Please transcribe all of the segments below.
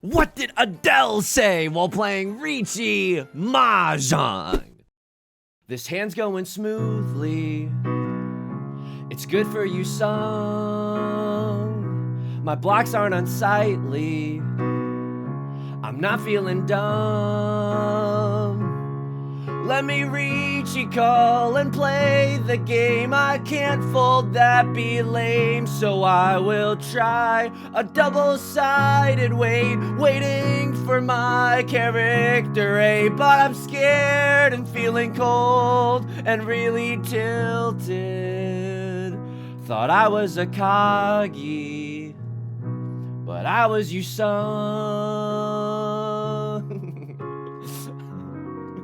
What did Adele say while playing Riichi Mahjong? This hand's going smoothly. It's good for you, son. My blocks aren't unsightly. I'm not feeling dumb. Let me Riichi call and play the game. I can't fold that, be lame, so I will try a double-sided waiting for my character A. But I'm scared and feeling cold and really tilted. Thought I was Akagi, but I was Yusong.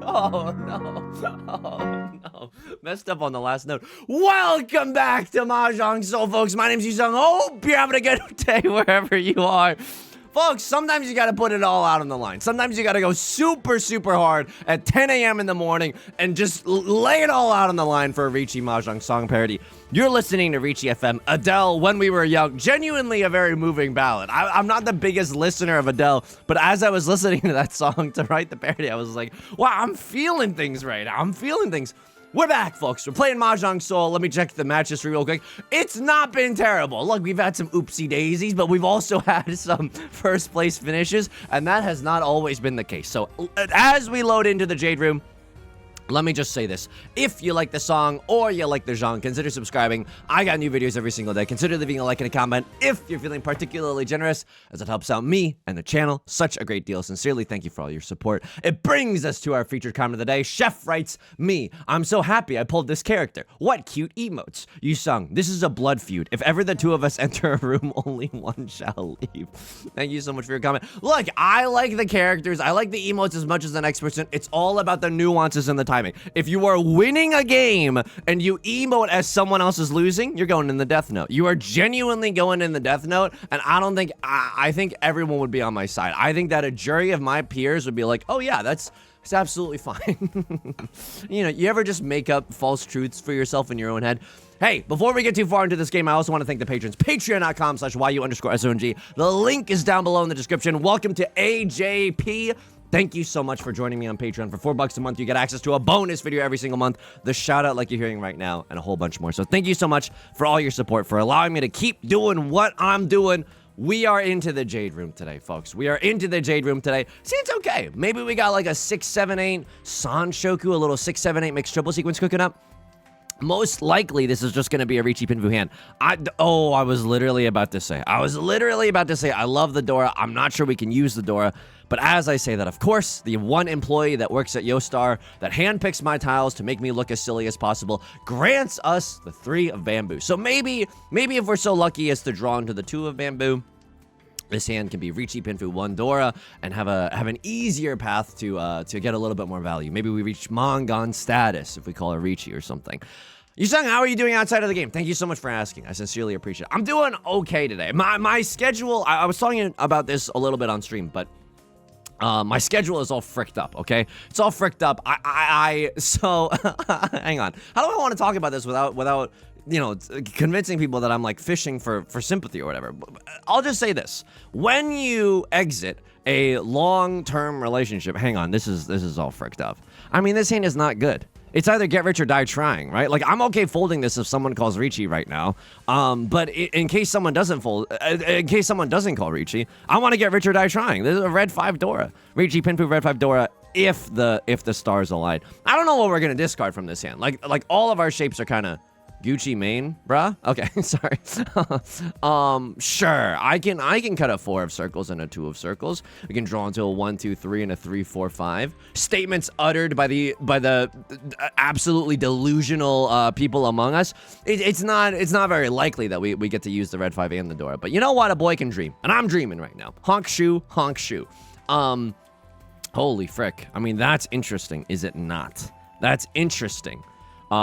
Oh no. Messed up on the last note. Welcome back to Mahjong Soul, folks. My name's Yusong. Hope you're having a good day wherever you are. Folks, sometimes you gotta put it all out on the line. Sometimes you gotta go super hard at 10 a.m. in the morning and just lay it all out on the line for a Riichi Mahjong song parody. You're listening to Riichi FM, Adele, When We Were Young. Genuinely a very moving ballad. I'm not the biggest listener of Adele, but as I was listening to that song to write the parody, I was like, wow, I'm feeling things right now. I'm feeling things. We're back, folks. We're playing Mahjong Soul. Let me check the match history real quick. It's not been terrible. Look, we've had some oopsie daisies, but we've also had some first place finishes, and that has not always been the case. So as we load into the Jade Room, let me just say this. If you like the song or you like the genre, consider subscribing. I got new videos every single day. Consider leaving a like and a comment if you're feeling particularly generous, as it helps out me and the channel such a great deal. Sincerely, thank you for all your support. It brings us to our featured comment of the day. Chef writes, me, I'm so happy I pulled this character. What cute emotes. Yusong, this is a blood feud. If ever the two of us enter a room, only one shall leave. Thank you so much for your comment. Look, I like the characters. I like the emotes as much as the next person. It's all about the nuances and the timing. If you are winning a game and you emote as someone else is losing, you're going in the death note. You are genuinely going in the death note, and I think everyone would be on my side. I think that a jury of my peers would be like, oh yeah, it's absolutely fine. You know, you ever just make up false truths for yourself in your own head? Hey, before we get too far into this game, I also want to thank the patrons. Patreon.com/YU_SONG. The link is down below in the description. Welcome to AJP. Thank you so much for joining me on Patreon. For $4 a month, you get access to a bonus video every single month, the shout out like you're hearing right now, and a whole bunch more. So thank you so much for all your support, for allowing me to keep doing what I'm doing. We are into the Jade Room today, folks. We are into the Jade Room today. See, it's okay. Maybe we got like a 6-7-8 Sanshoku, a little 6-7-8 mixed triple sequence cooking up. Most likely, this is just going to be a Riichi Pinfu hand. I was literally about to say, I love the Dora. I'm not sure we can use the Dora. But as I say that, of course, the one employee that works at Yostar that handpicks my tiles to make me look as silly as possible grants us the 3 of bamboo. So maybe if we're so lucky as to draw into the 2 of bamboo, this hand can be Riichi Pinfu 1 Dora and have an easier path to get a little bit more value. Maybe we reach Mangan status if we call her Riichi or something. Yusong, how are you doing outside of the game? Thank you so much for asking. I sincerely appreciate it. I'm doing okay today. My schedule, I was talking about this a little bit on stream, but my schedule is all fricked up, okay? It's all fricked up. So, hang on. How do I want to talk about this without, you know, convincing people that I'm like fishing for sympathy or whatever? I'll just say this. When you exit a long-term relationship, hang on, this is all fricked up. I mean, this hand is not good. It's either get rich or die trying, right? Like, I'm okay folding this if someone calls Riichi right now. But in case someone doesn't fold, in case someone doesn't call Riichi, I want to get rich or die trying. This is a red 5 Dora. Riichi Pinfu red 5 Dora if the stars align. I don't know what we're gonna discard from this hand. Like all of our shapes are kind of Gucci Mane, bruh? Okay, sorry. Sure. I can cut a 4 of circles and a 2 of circles. We can draw into a 1, 2, 3 and a 3, 4, 5. Statements uttered by the absolutely delusional people among us. It's not very likely that we get to use the red 5 and the Dora. But you know what? A boy can dream. And I'm dreaming right now. Honk shoe, honk shoe. Holy frick. I mean, that's interesting, is it not? That's interesting.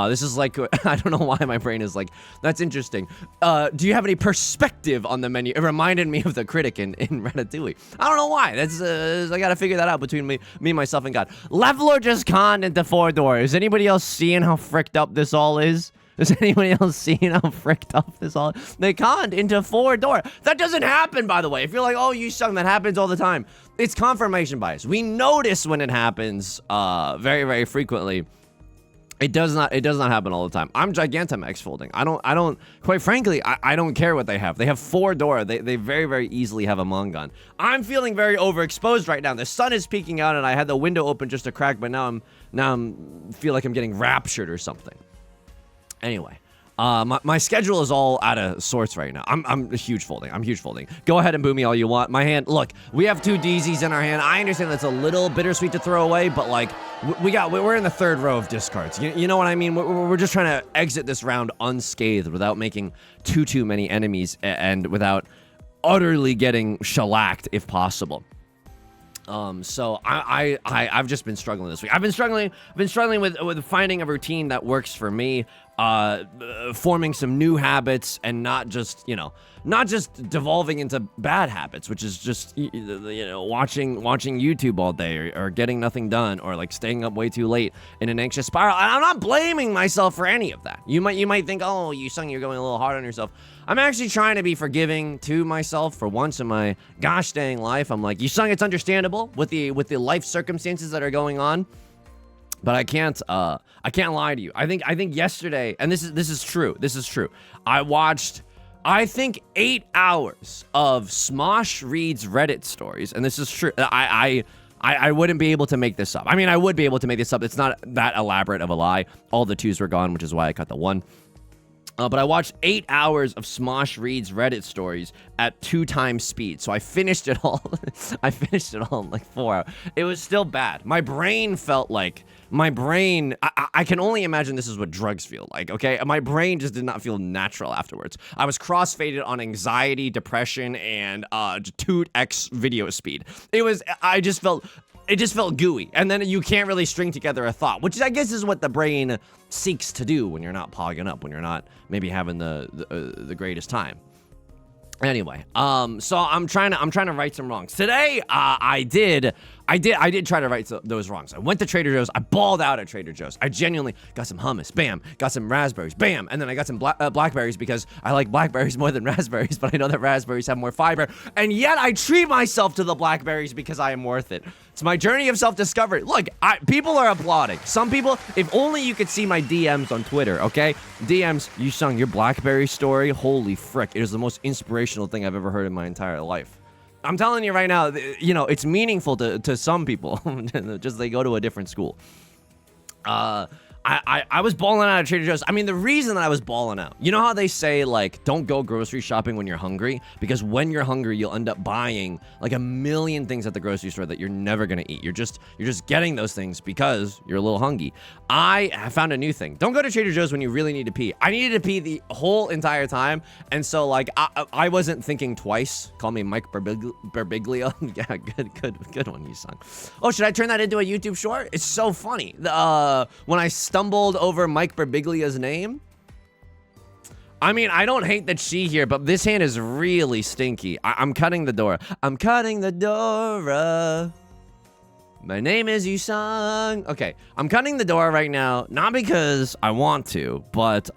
This is like, I don't know why my brain is like, that's interesting. Do you have any perspective on the menu? It reminded me of the critic in Ratatouille. I don't know why. That's, I gotta figure that out between me, myself, and God. Leveler just conned into 4 doors. Is anybody else seeing how fricked up this all is? Has anybody else seen how fricked up this all? They conned into 4 door. That doesn't happen, by the way. If you're like, oh, Yusong, that happens all the time. It's confirmation bias. We notice when it happens very, very frequently. It does not happen all the time. I'm Gigantamax folding. I don't, quite frankly, I don't care what they have. They have 4 door. They very, very easily have a Mongon. I'm feeling very overexposed right now. The sun is peeking out and I had the window open just a crack, but now I'm feel like I'm getting raptured or something. Anyway, my schedule is all out of sorts right now. I'm huge folding. I'm huge folding. Go ahead and boo me all you want. My hand, look, we have 2 DZs in our hand. I understand that's a little bittersweet to throw away, but like, we're in the 3rd row of discards. You know what I mean? We're just trying to exit this round unscathed without making too many enemies and without utterly getting shellacked if possible. So I've just been struggling this week. I've been struggling with finding a routine that works for me, forming some new habits and not just devolving into bad habits, which is just, watching YouTube all day or getting nothing done or like staying up way too late in an anxious spiral. And I'm not blaming myself for any of that. You might think, oh, Yusong, you're going a little hard on yourself. I'm actually trying to be forgiving to myself for once in my gosh dang life. I'm like, Yusong, it's understandable with the life circumstances that are going on. But I can't lie to you. I think yesterday, and this is true. This is true. I watched, I think, 8 hours of Smosh Reads Reddit stories, and this is true. I wouldn't be able to make this up. I mean, I would be able to make this up. It's not that elaborate of a lie. All the 2s were gone, which is why I cut the 1. But I watched 8 hours of Smosh Reads Reddit stories at 2 times speed. So I finished it all. I finished it all in like 4 hours. It was still bad. My brain felt like, I can only imagine this is what drugs feel like, okay? My brain just did not feel natural afterwards. I was crossfaded on anxiety, depression, and 2x video speed. It just felt gooey, and then you can't really string together a thought, which I guess is what the brain seeks to do when you're not pogging up, when you're not maybe having the greatest time. Anyway, so I'm trying to right some wrongs. Today, I did try to right those wrongs. I went to Trader Joe's. I balled out at Trader Joe's. I genuinely got some hummus, bam. Got some raspberries, bam. And then I got some blackberries because I like blackberries more than raspberries, but I know that raspberries have more fiber. And yet I treat myself to the blackberries because I am worth it. It's my journey of self-discovery. Look, people are applauding. Some people, if only you could see my DMs on Twitter, okay? DMs, Yusong, your blackberry story, holy frick. It is the most inspirational thing I've ever heard in my entire life. I'm telling you right now, it's meaningful to some people. Just they go to a different school. I was balling out at Trader Joe's. I mean, the reason that I was balling out, you know how they say, like, don't go grocery shopping when you're hungry? Because when you're hungry, you'll end up buying, like, a million things at the grocery store that you're never gonna eat. You're just getting those things because you're a little hungry. I found a new thing. Don't go to Trader Joe's when you really need to pee. I needed to pee the whole entire time, and so, like, I wasn't thinking twice. Call me Mike Birbiglia. Yeah, good one, Yusong. Oh, should I turn that into a YouTube short? It's so funny. When I stumbled over Mike Birbiglia's name. I mean, I don't hate the chi here, but this hand is really stinky. I'm cutting the door. I'm cutting the door. My name is Yusong. Okay, I'm cutting the door right now, not because I want to, but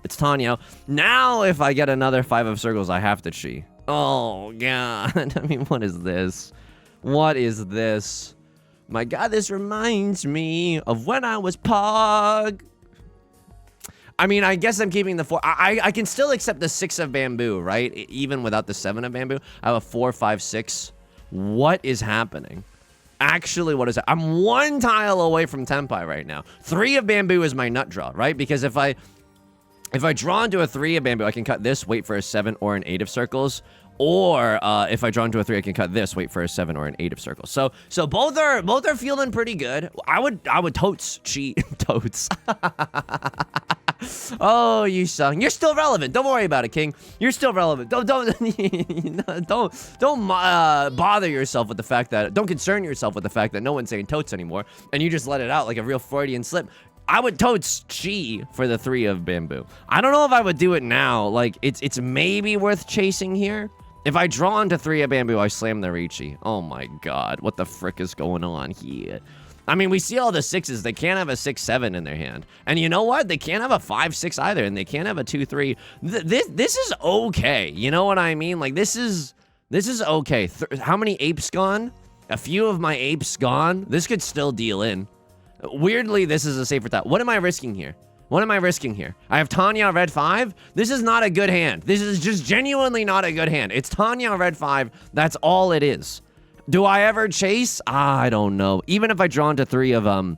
it's Tenhou. Now, if I get another 5 of circles, I have to chi. Oh, God. I mean, what is this? What is this? My God, this reminds me of when I was Pog. I mean, I guess I'm keeping the 4. I can still accept the 6 of bamboo, right? Even without the 7 of bamboo. I have a 4, 5, 6. What is happening? Actually, what is it? I'm 1 tile away from Tenpai right now. 3 of bamboo is my nut draw, right? Because if I draw into a 3 of bamboo, I can cut this, wait for a 7 or an 8 of circles. Or if I draw into a 3, I can cut this, wait for a 7 or an 8 of circles. So both are feeling pretty good. I would totes cheat totes. Oh, Yusong, you're still relevant. Don't worry about it, King. You're still relevant. Don't bother yourself with the fact that, don't concern yourself with the fact that no one's saying totes anymore, and you just let it out like a real Freudian slip. I would totes chi for the 3 of bamboo. I don't know if I would do it now. Like, it's maybe worth chasing here. If I draw into 3 of bamboo, I slam the Riichi. Oh my God, what the frick is going on here? I mean, we see all the 6s. They can't have a 6-7 in their hand. And you know what? They can't have a 5-6 either, and they can't have a 2-3. This is okay. You know what I mean? Like, this is okay. How many apes gone? A few of my apes gone. This could still deal in. Weirdly, this is a safer thought. What am I risking here? What am I risking here? I have Tanya red 5. This is not a good hand. This is just genuinely not a good hand. It's Tanya red 5. That's all it is. Do I ever chase? I don't know. Even if I draw into 3 of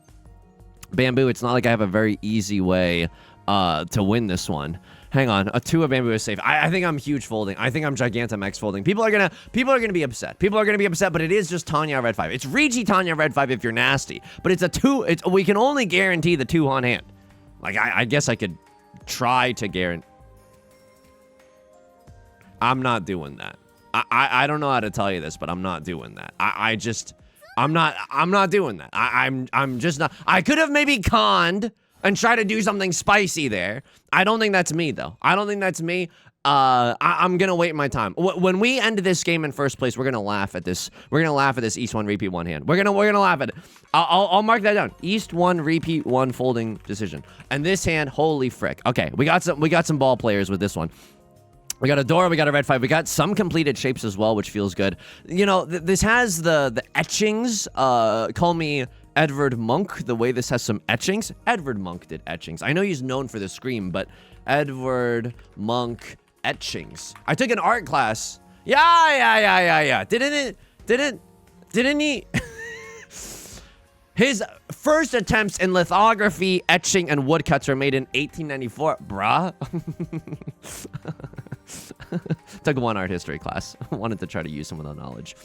bamboo, it's not like I have a very easy way to win this one. Hang on, a 2 of bamboo is safe. I think I'm huge folding. I think I'm Gigantamax folding. People are gonna be upset. People are gonna be upset, but it is just Tanya red 5. It's Riichi Tanya red 5 if you're nasty, but it's a 2. We can only guarantee the 2 on hand. Like I guess I could try to guarantee. I'm not doing that. I don't know how to tell you this, but I'm not doing that. I'm not doing that. I'm just not. I could have maybe conned and try to do something spicy there. I don't think that's me though. I don't think that's me. I'm gonna wait my time. When we end this game in first place, we're gonna laugh at this. We're gonna laugh at this East 1 repeat 1 hand. We're gonna laugh at it. I'll mark that down. East 1 repeat 1 folding decision. And this hand, holy frick. Okay, we got some ball players with this one. We got a Dora, we got a red 5. We got some completed shapes as well, which feels good. You know, this has the etchings. Call me Edward Monk, the way this has some etchings. Edward Monk did etchings. I know he's known for the Scream, but Edward Monk etchings. I took an art class. Yeah. Didn't he? His first attempts in lithography, etching, and woodcuts were made in 1894. Bruh. Took 1 art history class. Wanted to try to use some of that knowledge.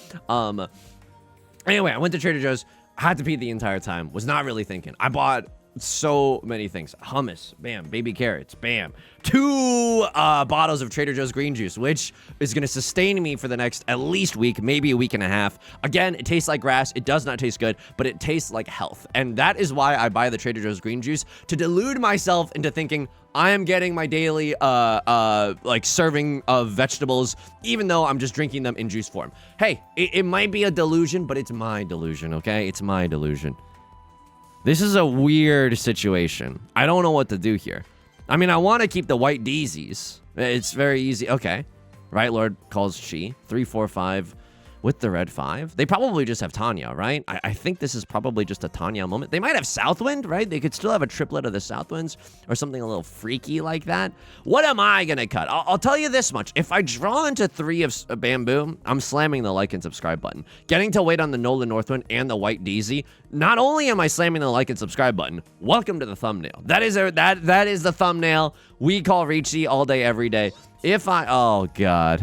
Anyway, I went to Trader Joe's. Had to pee the entire time. Was not really thinking. I bought so many things. Hummus, bam. Baby carrots, bam. 2 bottles of Trader Joe's green juice, which is going to sustain me for the next at least week, maybe a week and a half. Again, it tastes like grass. It does not taste good, but it tastes like health. And that is why I buy the Trader Joe's green juice, to delude myself into thinking I am getting my daily like serving of vegetables, even though I'm just drinking them in juice form. Hey, it might be a delusion, but it's my delusion, okay? It's my delusion. This is a weird situation. I don't know what to do here. I mean, I want to keep the white daisies. It's very easy. Okay. Right Lord calls Chi. 3, 4, 5 with the red 5. They probably just have Tanya, right? I think this is probably just a Tanya moment. They might have Southwind, right? They could still have a triplet of the Southwinds or something a little freaky like that. What am I going to cut? I'll tell you this much. If I draw into 3 of bamboo, I'm slamming the like and subscribe button. Getting to wait on the Nolan Northwind and the white daisy. Not only am I slamming the like and subscribe button, welcome to the thumbnail. That is the thumbnail. We call Riichi all day, every day. Oh God,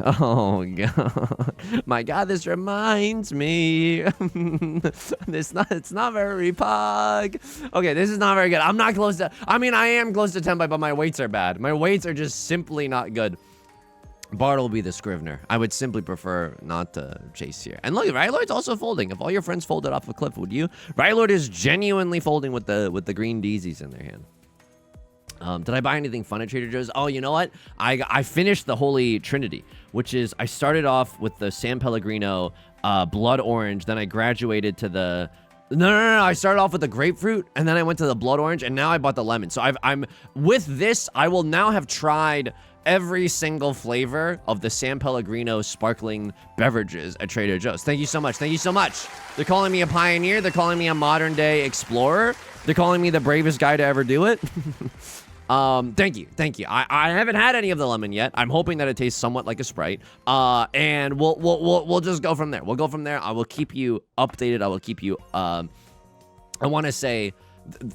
my God, this reminds me. It's not very pog. Okay, this is not very good. I'm not close to, I mean, I am close to 10 by, but my weights are bad. My weights are just simply not good. Bart will be the Scrivener. I would simply prefer not to chase here. And look, Rylord's also folding. If all your friends folded off a cliff, would you? Rylord is genuinely folding with the green daisies in their hand. Did I buy anything fun at Trader Joe's? Oh, you know what? I finished the Holy Trinity, which is I started off with the San Pellegrino blood orange. Then I graduated to the... No. I started off with the grapefruit, and then I went to the blood orange, and now I bought the lemon. So I'm with this, I will now have tried every single flavor of the San Pellegrino sparkling beverages at Trader Joe's. Thank you so much. Thank you so much. They're calling me a pioneer. They're calling me a modern day explorer. They're calling me the bravest guy to ever do it. Thank you. I haven't had any of the lemon yet. I'm hoping that it tastes somewhat like a Sprite. And we'll just go from there. We'll go from there. I will keep you updated. I will keep you, I want to say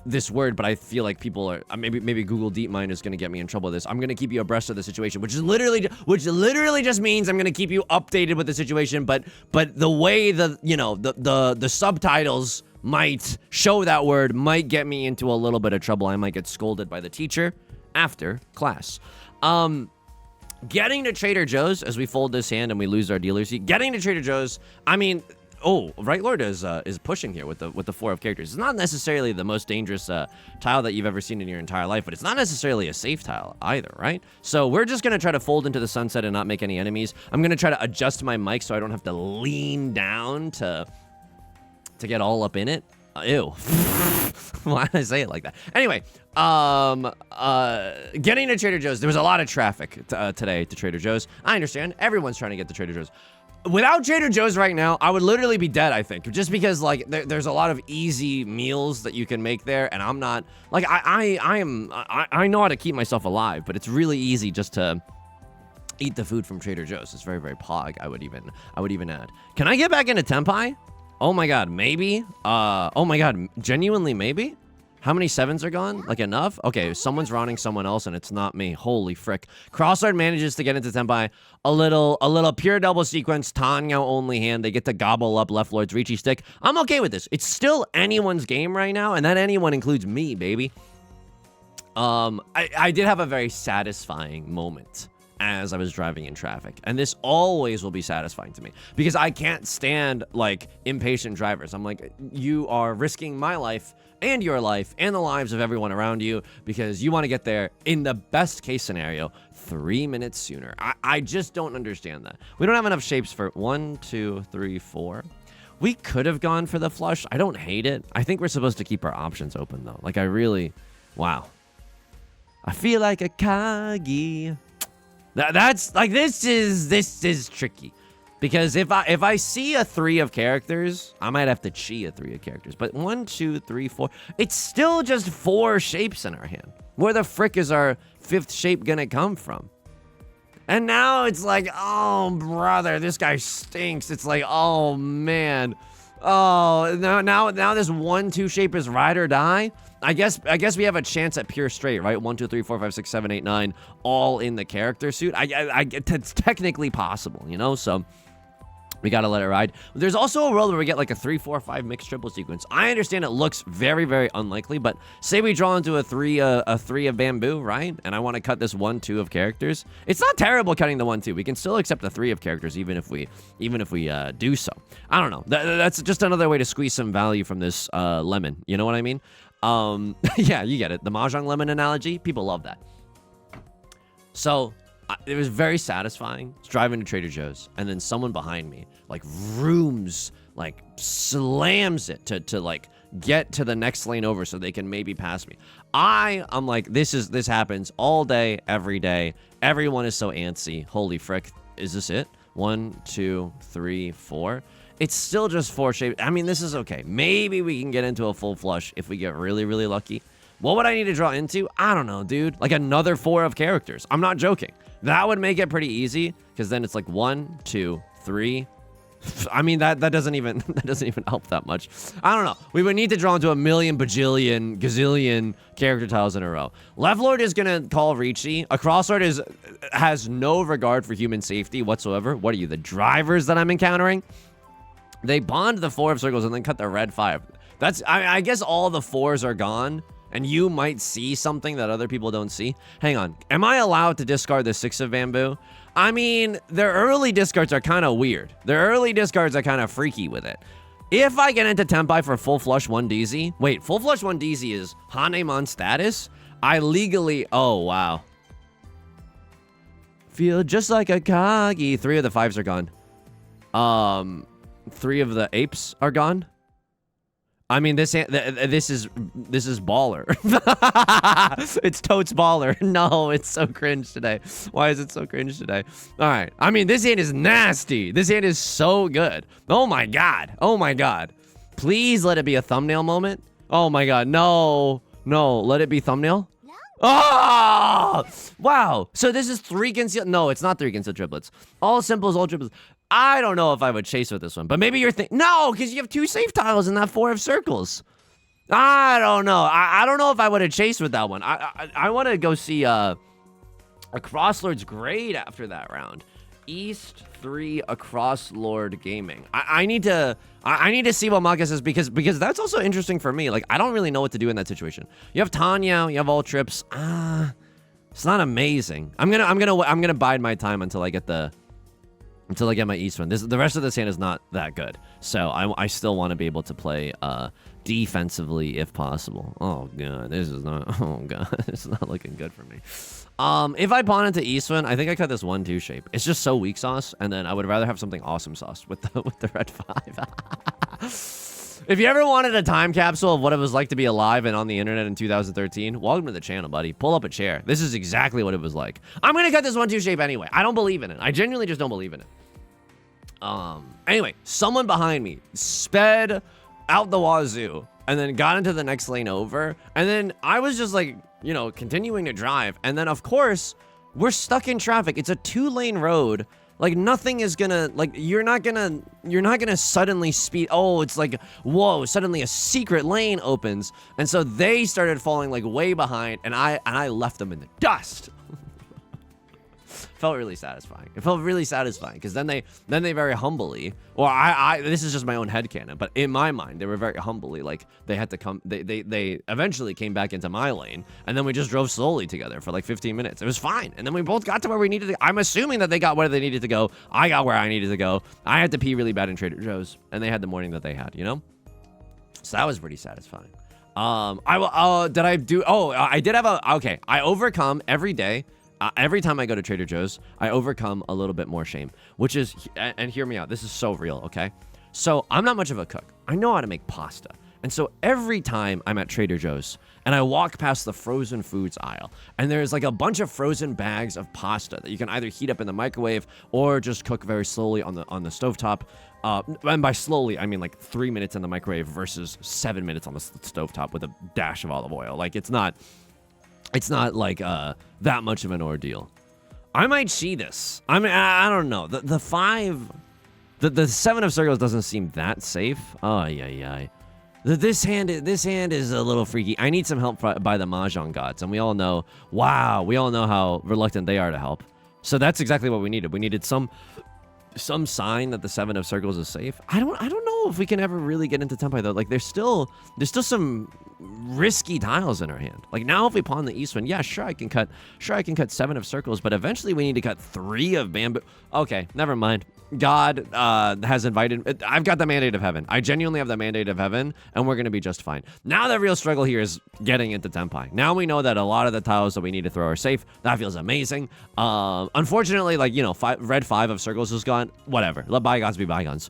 this word, but I feel like people are, maybe Google DeepMind is going to get me in trouble with this. I'm going to keep you abreast of the situation, which literally just means I'm going to keep you updated with the situation. But the way the subtitles might show that word might get me into a little bit of trouble. I might get scolded by the teacher after class. Getting to Trader Joe's as we fold this hand and we lose our dealer seat. Getting to Trader Joe's, I mean, oh, Right Lord is pushing here with the 4 of characters. It's not necessarily the most dangerous tile that you've ever seen in your entire life, but it's not necessarily a safe tile either, right? So we're just gonna try to fold into the sunset and not make any enemies. I'm gonna try to adjust my mic so I don't have to lean down to get all up in it. Ew. Why did I say it like that? Anyway, getting to Trader Joe's, there was a lot of traffic today to Trader Joe's. I understand. Everyone's trying to get to Trader Joe's. Without Trader Joe's right now, I would literally be dead, I think. Just because, like, there's a lot of easy meals that you can make there, and I'm not... Like, I know how to keep myself alive, but it's really easy just to eat the food from Trader Joe's. It's very, very pog, I would even add. Can I get back into Tenpai? Oh my god, maybe? Oh my god, genuinely maybe? How many 7s are gone? Like enough? Okay, someone's rounding someone else and it's not me. Holy frick. Crosslord manages to get into Tenpai. A little pure double sequence, Tanyo only hand. They get to gobble up Left Lord's Riichi stick. I'm okay with this. It's still anyone's game right now, and that anyone includes me, baby. I did have a very satisfying moment as I was driving in traffic. And this always will be satisfying to me because I can't stand, like, impatient drivers. I'm like, you are risking my life and your life and the lives of everyone around you because you want to get there in the best case scenario 3 minutes sooner. I just don't understand that. We don't have enough shapes for 1, 2, 3, 4. We could have gone for the flush. I don't hate it. I think we're supposed to keep our options open though. Like I really, wow. I feel like Akagi. That's like, this is tricky. Because if I see a 3 of characters, I might have to chi a 3 of characters. But 1, 2, 3, 4, it's still just 4 shapes in our hand. Where the frick is our 5th shape gonna come from? And now it's like, oh brother, this guy stinks. It's like, oh man. Oh, now this 1, 2 shape is ride or die. I guess we have a chance at pure straight, right? 1, 2, 3, 4, 5, 6, 7, 8, 9, all in the character suit. It's technically possible, you know? So we gotta let it ride. There's also a world where we get like a 3, 4, 5 mixed triple sequence. I understand it looks very, very unlikely, but say we draw into a 3 of bamboo, right? And I want to cut this 1, 2 of characters. It's not terrible cutting the 1, 2. We can still accept the 3 of characters even if we do so. I don't know. That's just another way to squeeze some value from this lemon. You know what I mean? Yeah, you get it. The Mahjong lemon analogy. People love that. So it was very satisfying. I was driving to Trader Joe's, and then someone behind me, like, slams it to like, get to the next lane over so they can maybe pass me. I'm like, this happens all day, every day. Everyone is so antsy. Holy frick. Is this it? 1, 2, 3, 4. It's still just 4 shapes. I mean, this is okay. Maybe we can get into a full flush if we get really, really lucky. What would I need to draw into? I don't know, dude. Like another 4 of characters. I'm not joking. That would make it pretty easy because then it's like 1, 2, 3. I mean, that doesn't even help that much. I don't know. We would need to draw into a million, bajillion, gazillion character tiles in a row. Left Lord is gonna call Riichi. A Crosslord has no regard for human safety whatsoever. What are you, the drivers that I'm encountering? They bond the 4 of circles and then cut the red 5. I guess all the 4s are gone. And you might see something that other people don't see. Hang on. Am I allowed to discard the 6 of bamboo? I mean, their early discards are kind of weird. Their early discards are kind of freaky with it. If I get into Tenpai for full flush 1DZ... Wait, full flush 1DZ is Hanemon status? I legally... Oh, wow. Feel just like Akagi. 3 of the 5s are gone. 3 of the apes are gone. I mean, this is baller. It's totes baller. No, it's so cringe today. Why is it so cringe today? All right. I mean, this hand is nasty. This hand is so good. Oh my god. Oh my god. Please let it be a thumbnail moment. Oh my god. No. No. Let it be thumbnail. Oh! Wow. So this is 3 concealed. No, it's not 3 concealed triplets. All simples, all triplets. I don't know if I would chase with this one, but maybe you're thinking, no, because you have 2 safe tiles in that 4 of circles. I don't know. I don't know if I would have chased with that one. I want to go see a Crosslord's grade after that round. East 3 across Lord Gaming. I need to see what Maka says because that's also interesting for me. Like, I don't really know what to do in that situation. You have Tanya, you have all trips. It's not amazing. I'm gonna bide my time until I get my East one. The rest of this hand is not that good. So I still want to be able to play defensively if possible. Oh god, this is not. Oh god, it's not looking good for me. If I pawn into Eastwind, I think I cut this 1-2 shape. It's just so weak sauce, and then I would rather have something awesome sauce with the red 5. If you ever wanted a time capsule of what it was like to be alive and on the internet in 2013, welcome to the channel, buddy. Pull up a chair. This is exactly what it was like. I'm gonna cut this 1-2 shape anyway. I don't believe in it. I genuinely just don't believe in it. Anyway, someone behind me sped out the wazoo and then got into the next lane over. And then I was just like, you know, continuing to drive. And then of course, we're stuck in traffic. It's a 2-lane road. Like nothing is gonna, like, you're not gonna suddenly speed. Oh, it's like, whoa, suddenly a secret lane opens. And so they started falling like way behind and I left them in the dust. Felt really satisfying. It felt really satisfying because then they very humbly, or this is just my own headcanon, but in my mind, they were very humbly, like they had to come, they eventually came back into my lane and then we just drove slowly together for like 15 minutes. It was fine. And then we both got to where we needed to. I'm assuming that they got where they needed to go. I got where I needed to go. I had to pee really bad in Trader Joe's and they had the morning that they had, you know? So that was pretty satisfying. I did have okay. I overcome every day. Every time I go to Trader Joe's, I overcome a little bit more shame, which is, and hear me out, this is so real, okay? So I'm not much of a cook. I know how to make pasta. And so every time I'm at Trader Joe's and I walk past the frozen foods aisle and there's like a bunch of frozen bags of pasta that you can either heat up in the microwave or just cook very slowly on the stovetop. And by slowly, I mean like 3 minutes in the microwave versus 7 minutes on the stovetop with a dash of olive oil. Like it's not like that much of an ordeal. I might see this. I mean, I don't know. The 7 of circles doesn't seem that safe. Oh yeah. This hand is a little freaky. I need some help by the Mahjong gods, and we all know how reluctant they are to help. So that's exactly what we needed. We needed some sign that the 7 of circles is safe. I don't know if we can ever really get into Tenpai though. Like there's still some risky tiles in our hand. Like now if we pawn the east one, yeah, sure I can cut 7 of circles, but eventually we need to cut 3 of bamboo. Okay, never mind. God has invited. I've got the mandate of heaven. I genuinely have the mandate of heaven, and we're gonna be just fine. Now the real struggle here is getting into Tenpai. Now we know that a lot of the tiles that we need to throw are safe. That feels amazing. Unfortunately, like, you know, red 5 of circles is gone. Whatever. Let bygones be bygones.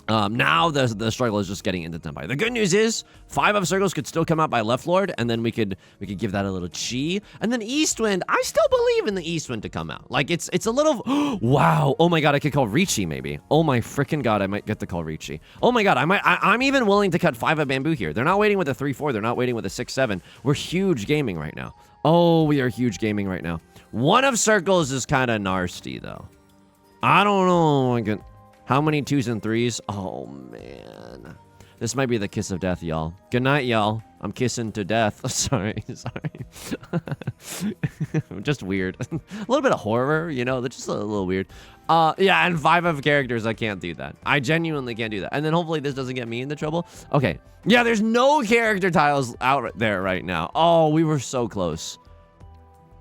Now the struggle is just getting into Tenpai. The good news is 5 of circles could still come out by left lord, and then we could give that a little chi. And then east wind, I still believe in the east wind to come out. Like it's a little wow. Oh my god, I could call Riichi maybe. Oh my freaking god, I might get to call Riichi. Oh my god, I'm even willing to cut 5 of bamboo here. They're not waiting with a 3-4. They're not waiting with a 6-7. We're huge gaming right now. Oh, we are huge gaming right now. 1 of circles is kind of nasty though. I don't know. How many 2s and 3s? Oh, man. This might be the kiss of death, y'all. Good night, y'all. I'm kissing to death. Sorry. Just weird. A little bit of horror, you know? That's just a little weird. Yeah, and 5 of characters, I can't do that. I genuinely can't do that. And then hopefully this doesn't get me into trouble. Okay. Yeah, there's no character tiles out there right now. Oh, we were so close.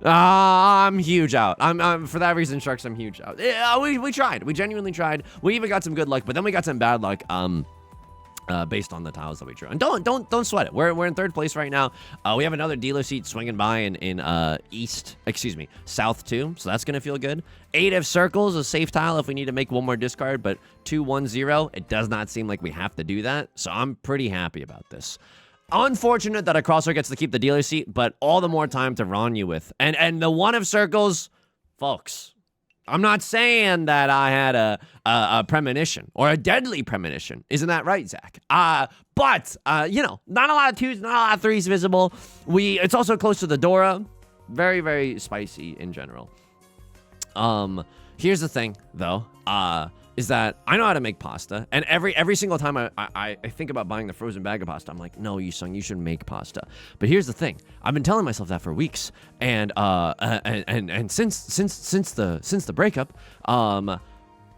I'm huge out. I'm for that reason, Sharks, I'm huge out. Yeah, we tried. We genuinely tried. We even got some good luck, but then we got some bad luck. Based on the tiles that we drew. And don't sweat it. We're in 3rd place right now. We have another dealer seat swinging by in south 2. So that's gonna feel good. 8 of circles, a safe tile if we need to make 1 more discard, but 2-1-0. It does not seem like we have to do that. So I'm pretty happy about this. Unfortunate that a crosser gets to keep the dealer seat, but all the more time to Ron you with. And the 1 of circles, folks, I'm not saying that I had a premonition or a deadly premonition. Isn't that right, Zach? But you know, not a lot of 2s, not a lot of 3s visible. It's also close to the Dora. Very, very spicy in general. Here's the thing, though. Is that I know how to make pasta, and every single time I think about buying the frozen bag of pasta, I'm like, no, Yusong, you should make pasta. But here's the thing: I've been telling myself that for weeks, and since the breakup,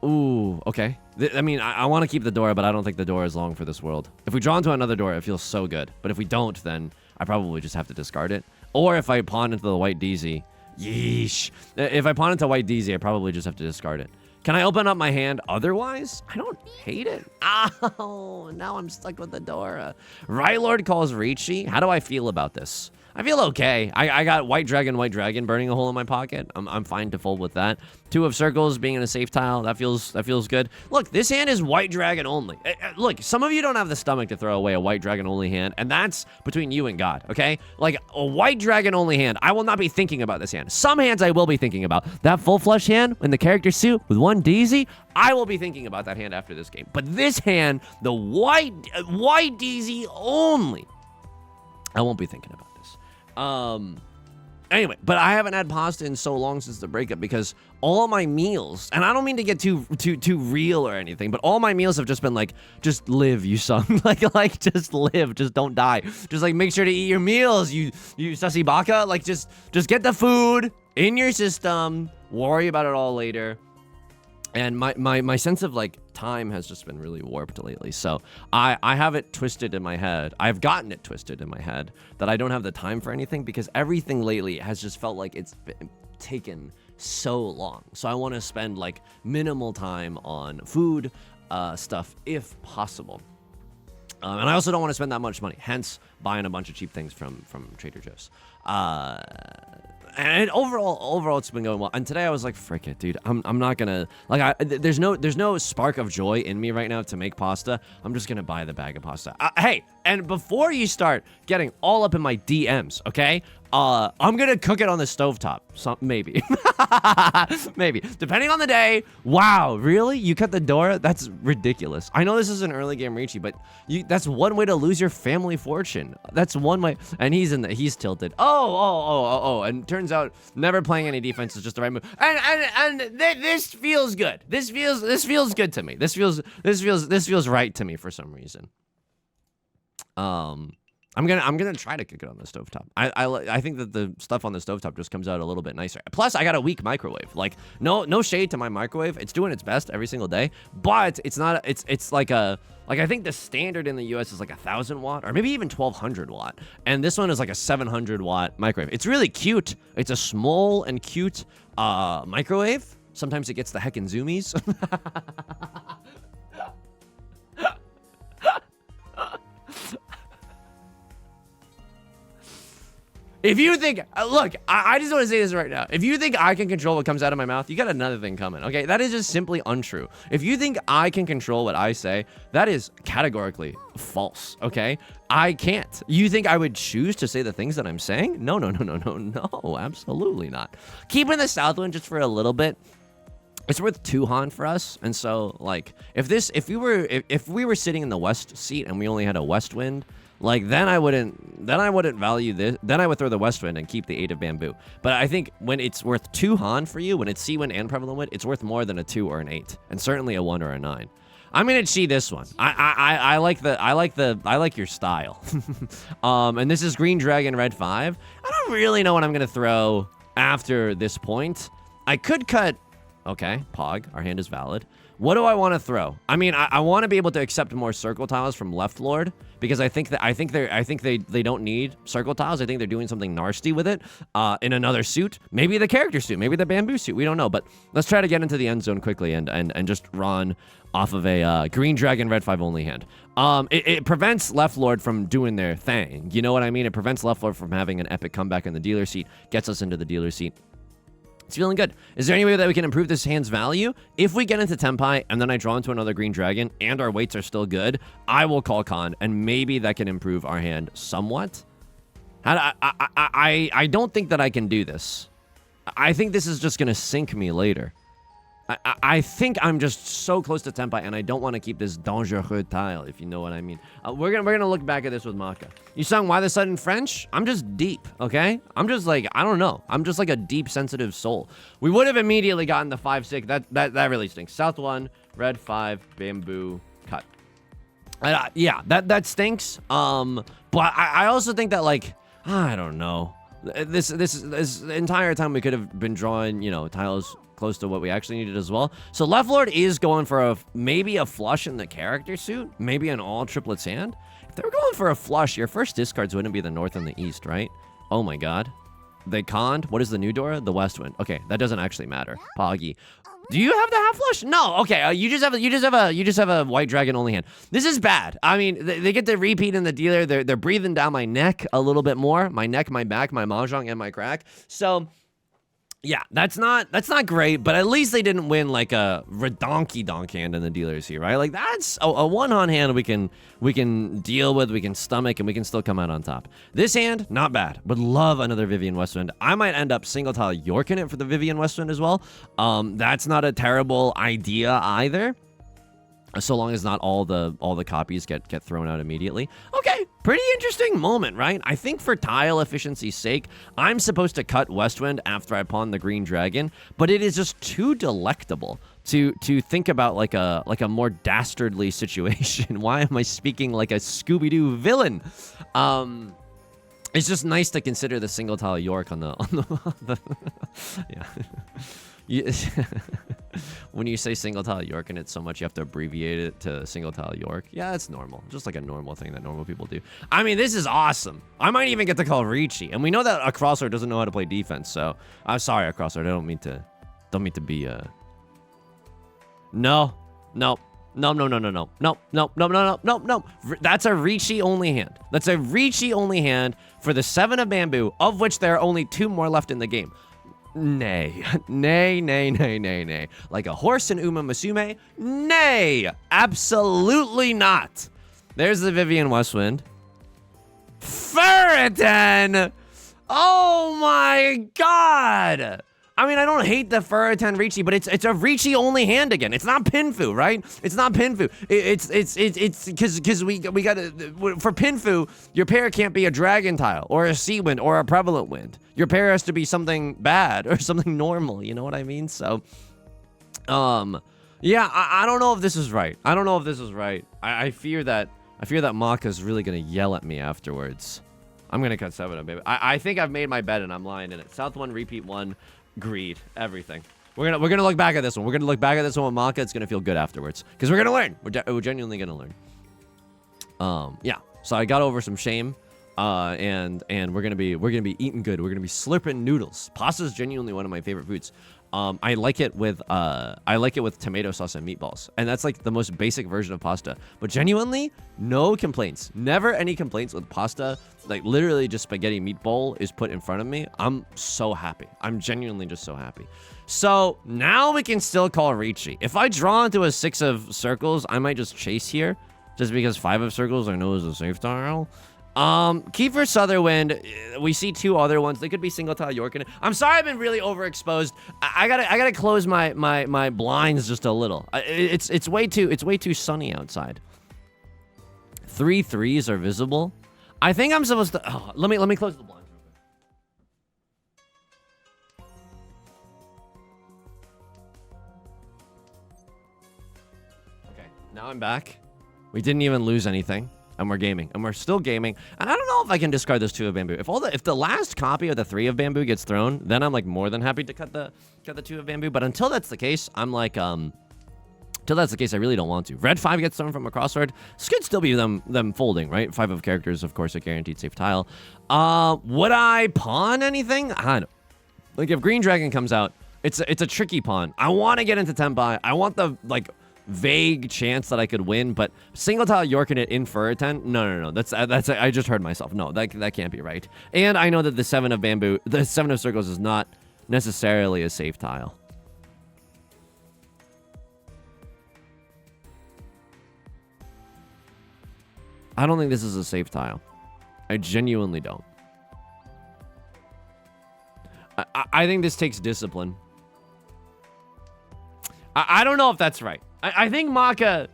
ooh, okay. I mean, I want to keep the door, but I don't think the door is long for this world. If we draw into another door, it feels so good. But if we don't, then I probably just have to discard it. Or if I pawn into the white DZ, yeesh. If I pawn into white DZ, I probably just have to discard it. Can I open up my hand otherwise? I don't hate it. Oh, now I'm stuck with the Dora. Right Lord calls Riichi. How do I feel about this? I feel okay. I got white dragon burning a hole in my pocket. I'm fine to fold with that. 2 of circles being in a safe tile. That feels good. Look, this hand is white dragon only. Look, some of you don't have the stomach to throw away a white dragon only hand, and that's between you and God, okay? Like, a white dragon only hand, I will not be thinking about this hand. Some hands I will be thinking about. That full flush hand in the character suit with 1 DZ, I will be thinking about that hand after this game. But this hand, the white DZ only, I won't be thinking about this. Anyway, but I haven't had pasta in so long since the breakup because all my meals, and I don't mean to get too real or anything, but all my meals have just been like, just live, Yusong. like just live, just don't die. Just like make sure to eat your meals, you sussy baka. Like just get the food in your system, worry about it all later. And my sense of like time has just been really warped lately. So I have it twisted in my head. I've gotten it twisted in my head that I don't have the time for anything because everything lately has just felt like it's been taken so long. So I want to spend like minimal time on food stuff if possible. And I also don't want to spend that much money. Hence buying a bunch of cheap things from Trader Joe's. And overall, it's been going well. And today I was like, frick it, dude. I'm not gonna like. There's no spark of joy in me right now to make pasta. I'm just gonna buy the bag of pasta. Hey, and before you start getting all up in my DMs, okay? I'm gonna cook it on the stovetop. Maybe. Maybe. Depending on the day. Wow, really? You cut the door? That's ridiculous. I know this is an early game Riichi, but that's one way to lose your family fortune. That's one way. And he's tilted. Oh. And turns out never playing any defense is just the right move. And this feels good. This feels good to me. This feels right to me for some reason. I'm gonna try to cook it on the stovetop. I think that the stuff on the stovetop just comes out a little bit nicer. Plus, I got a weak microwave. Like, no shade to my microwave. It's doing its best every single day, but it's not. It's like I think the standard in the US is like 1,000 watt or maybe even 1,200 watt, and this one is like a 700 watt microwave. It's really cute. It's a small and cute microwave. Sometimes it gets the heckin' zoomies. If you think, look, I just want to say this right now. If you think I can control what comes out of my mouth, you got another thing coming, okay? That is just simply untrue. If you think I can control what I say, that is categorically false, okay? I can't. You think I would choose to say the things that I'm saying? No, absolutely not. Keeping the south wind just for a little bit, it's worth 2 Han for us. And so, like, if we were sitting in the west seat and we only had a west wind, like, then I wouldn't value this. Then I would throw the west wind and keep the 8 of bamboo. But I think when it's worth 2 Han for you, when it's sea wind and prevalent wind, it's worth more than a 2 or an 8, and certainly a 1 or a 9. I'm gonna cheat this one. I like your style. And this is green dragon red 5. I don't really know what I'm gonna throw after this point. I could cut. Okay, Pog. Our hand is valid. What do I want to throw? I mean, I want to be able to accept more circle tiles from Left Lord because I think they don't need circle tiles. I think they're doing something nasty with it in another suit. Maybe the character suit, maybe the bamboo suit. We don't know, but let's try to get into the end zone quickly and just run off of a green dragon red 5 only hand. It prevents Left Lord from doing their thing. You know what I mean? It prevents Left Lord from having an epic comeback in the dealer seat. Gets us into the dealer seat. It's feeling good. Is there any way that we can improve this hand's value? If we get into Tenpai and then I draw into another green dragon and our weights are still good, I will call Khan and maybe that can improve our hand somewhat. I don't think that I can do this. I think this is just going to sink me later. I think I'm just so close to Tenpai, and I don't want to keep this dangereux tile, if you know what I mean. We're gonna look back at this with Maka. Yusong, why the sudden French? I'm just deep, okay? I'm just like, I don't know. I'm just like a deep, sensitive soul. We would have immediately gotten the 5-6. That really stinks. South 1, red 5, bamboo, cut. Yeah, that stinks. But I also think that, like, I don't know. This entire time we could have been drawing, you know, tiles close to what we actually needed as well. So Left Lord is going for maybe a flush in the character suit, maybe an all triplets hand. If they were going for a flush, your first discards wouldn't be the north and the east, right? Oh my god. They conned. What is the new door? The West Wind. Okay, that doesn't actually matter. Poggy. Do you have the half flush? No. Okay. You just have a white dragon only hand. This is bad. I mean, they get the repeat in the dealer. They're breathing down my neck a little bit more. My neck, my back, my mahjong, and my crack. So, yeah, that's not great. But at least they didn't win like a redonky donk hand in the dealers here, right? Like that's a one-on hand we can deal with, we can stomach, and we can still come out on top. This hand, not bad. Would love another Vivian Westwind. I might end up single tile Yorking it for the Vivian Westwind as well. That's not a terrible idea either. So long as not all the copies get thrown out immediately. Okay, pretty interesting moment, right? I think for tile efficiency's sake, I'm supposed to cut Westwind after I pawn the green dragon, but it is just too delectable to think about like a more dastardly situation. Why am I speaking like a Scooby-Doo villain? It's just nice to consider the single tile York on the yeah. When you say single tile York and it's so much you have to abbreviate it to single tile York. Yeah, that's normal. Just like a normal thing that normal people do. I mean, this is awesome. I might even get to call Riichi. And we know that a crosser doesn't know how to play defense, so I'm sorry, a crosser. I don't mean to be No. That's a Riichi only hand. That's a Riichi only hand for the 7 of bamboo, of which there are only 2 more left in the game. Nay. Like a horse in Uma Musume? Nay. Absolutely not. There's the Vivian Westwind. Furiten! Oh my god! I mean, I don't hate the Furiten Riichi, but it's a Riichi only hand again. It's not Pinfu, right? It's not Pinfu. It's because we gotta, for Pinfu, your pair can't be a dragon tile or a sea wind or a prevalent wind. Your pair has to be something bad or something normal. You know what I mean? So, yeah, I don't know if this is right. I fear that Maka's really gonna yell at me afterwards. I'm gonna cut 7 of baby. I think I've made my bed and I'm lying in it. South 1, repeat 1. Greed, everything. We're gonna look back at this one. We're gonna look back at this one with Maka. It's gonna feel good afterwards because we're gonna learn. We're genuinely gonna learn. Yeah. So I got over some shame, and we're gonna be eating good. We're gonna be slurping noodles. Pasta is genuinely one of my favorite foods. I like it with tomato sauce and meatballs, and that's like the most basic version of pasta. But genuinely, no complaints. Never any complaints with pasta. Like literally, just spaghetti meatball is put in front of me. I'm so happy. I'm genuinely just so happy. So now we can still call Riichi. If I draw into a 6 of circles, I might just chase here, just because 5 of circles I know is a safe tile. Kiefer Sutherwind, we see 2 other ones. They could be single tile York. I'm sorry I've been really overexposed. I gotta close my blinds just a little. It's way too sunny outside. 3 3s are visible. I think I'm supposed to. Oh, let me close the blinds real quick. Okay, now I'm back. We didn't even lose anything. And we're gaming, and we're still gaming. And I don't know if I can discard those 2 of bamboo. If the last copy of the 3 of bamboo gets thrown, then I'm like more than happy to cut the 2 of bamboo. But until that's the case, I'm like until that's the case, I really don't want to. Red 5 gets thrown from a crossword. This could still be them folding, right? 5 of characters, of course, a guaranteed safe tile. Would I pawn anything? I don't. Like if Green Dragon comes out, it's a tricky pawn. I want to get into Tenpai. I want the like vague chance that I could win, but single tile Yorking it in Furiten? No. That's I just heard myself. No, that can't be right. And I know that the 7 of bamboo, the 7 of circles is not necessarily a safe tile. I don't think this is a safe tile. I genuinely don't. I think this takes discipline. I don't know if that's right. I think Maka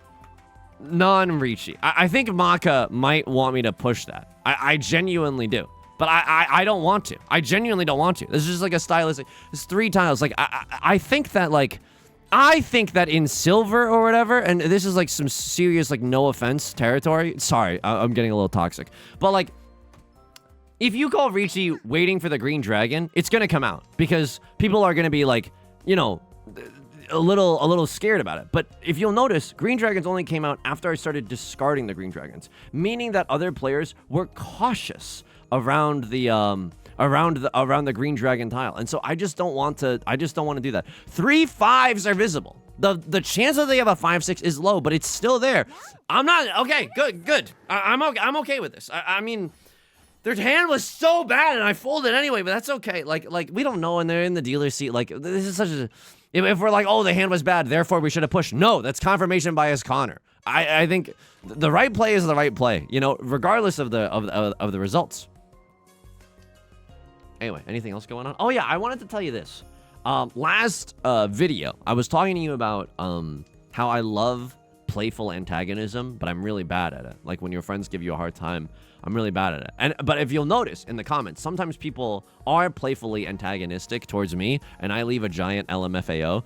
non-Riichi. I think Maka might want me to push that. I genuinely do. But I don't want to. I genuinely don't want to. This is just like a stylistic. It's 3 tiles. Like I think that like I think that in silver or whatever, and this is like some serious like no offense territory. Sorry, I'm getting a little toxic. But like if you call Riichi waiting for the green dragon, it's gonna come out because people are gonna be like, you know, a little scared about it. But if you'll notice, green dragons only came out after I started discarding the green dragons, meaning that other players were cautious around the around the green dragon tile. And so I just don't want to do that. 3 5s are visible. The chance that they have a 5-6 is low, but it's still there. I'm not okay. Good. I'm okay with this. I mean, their hand was so bad, and I folded anyway. But that's okay. Like we don't know, and they're in the dealer's seat. Like this is such a. If we're like, oh, the hand was bad, therefore we should have pushed. No, that's confirmation bias, Connor. I think the right play is the right play. You know, regardless of the results. Anyway, anything else going on? Oh yeah, I wanted to tell you this. Last video, I was talking to you about how I love playful antagonism, but I'm really bad at it. Like when your friends give you a hard time, I'm really bad at it. But if you'll notice in the comments, sometimes people are playfully antagonistic towards me, and I leave a giant LMFAO.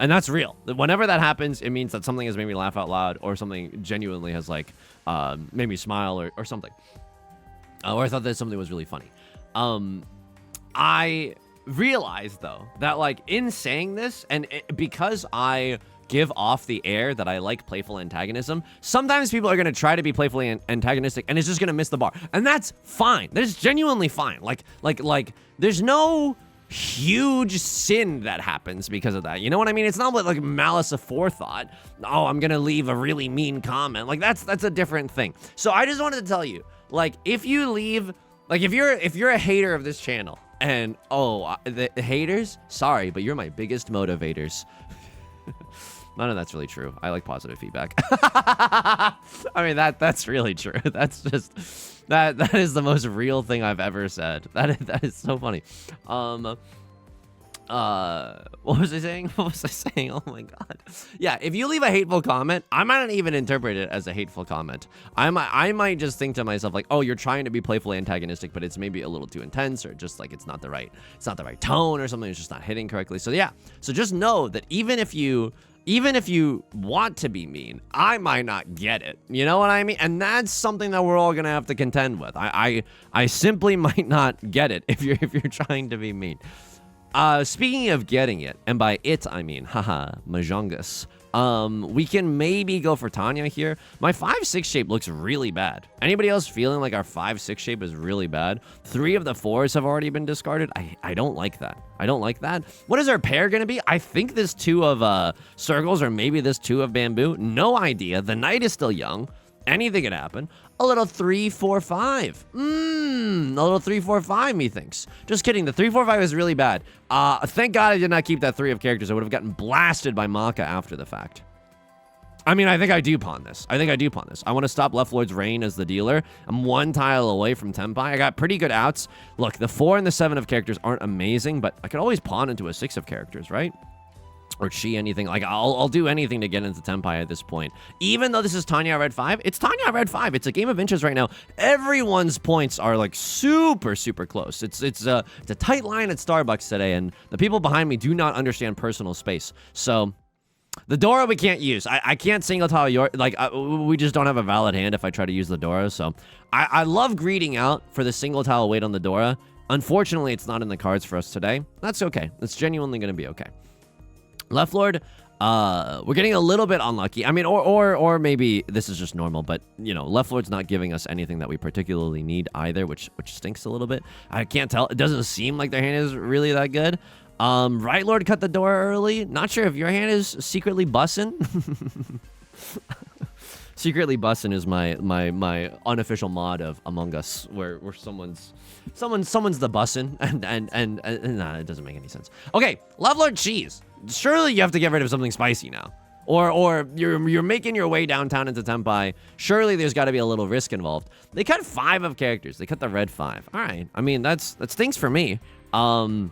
And that's real. Whenever that happens, it means that something has made me laugh out loud, or something genuinely has like made me smile, or something. Or I thought that something was really funny. I realized though that like in saying this, and because I give off the air that I like playful antagonism, sometimes people are going to try to be playfully antagonistic and it's just going to miss the bar. And that's fine. That is genuinely fine. Like there's no huge sin that happens because of that. You know what I mean? It's not like malice aforethought. Oh, I'm going to leave a really mean comment. Like that's a different thing. So I just wanted to tell you, like if you leave, like if you're a hater of this channel and the haters, sorry, but you're my biggest motivators. None of that's really true. I like positive feedback. I mean, that's really true. That's just, that is the most real thing I've ever said. That is so funny. What was I saying? Oh my God. Yeah, if you leave a hateful comment, I might not even interpret it as a hateful comment. I might just think to myself like, oh, you're trying to be playfully antagonistic, but it's maybe a little too intense, or just like it's not the right tone, or something is just not hitting correctly. So yeah, so just know that even if you want to be mean, I might not get it. You know what I mean? And that's something that we're all gonna have to contend with. I simply might not get it if you're trying to be mean. Speaking of getting it, and by it I mean, haha, Mahjongus. We can maybe go for Tanya here. My 5-6 shape looks really bad. Anybody else feeling like our 5-6 shape is really bad? 3 of the 4s have already been discarded. I don't like that. I don't like that. What is our pair gonna be? I think this 2 of circles, or maybe this 2 of bamboo. No idea. The knight is still young. Anything could happen. A little 3-4-5. A little 3-4-5, methinks. Just kidding. The 3-4-5 is really bad. Thank God I did not keep that 3 of characters. I would have gotten blasted by Maka after the fact. I mean, I think I do pawn this. I want to stop Left Lord's reign as the dealer. I'm 1 tile away from Tenpai. I got pretty good outs. Look, the 4 and the 7 of characters aren't amazing, but I could always pawn into a 6 of characters, right? Or chi, anything. Like, I'll do anything to get into Tenpai at this point. Even though this is Tanya Red 5, it's Tanya Red 5. It's a game of inches right now. Everyone's points are, like, super, super close. It's a tight line at Starbucks today, and the people behind me do not understand personal space. So, the Dora we can't use. I can't single tile your... Like, we just don't have a valid hand if I try to use the Dora, so... I love greeting out for the single tile wait on the Dora. Unfortunately, it's not in the cards for us today. That's okay. It's genuinely going to be okay. Left Lord, we're getting a little bit unlucky. I mean, or maybe this is just normal, but, you know, Left Lord's not giving us anything that we particularly need either, which stinks a little bit. I can't tell. It doesn't seem like their hand is really that good. Right Lord cut the door early. Not sure if your hand is secretly bussin'. Secretly bussin' is my unofficial mod of Among Us, where someone's the bussin', and nah, it doesn't make any sense. Okay, Love Lord Cheese. Surely you have to get rid of something spicy now. Or you're making your way downtown into Tenpai. Surely there's got to be a little risk involved. They cut 5 of characters. They cut the red 5. All right. I mean, that stinks for me. And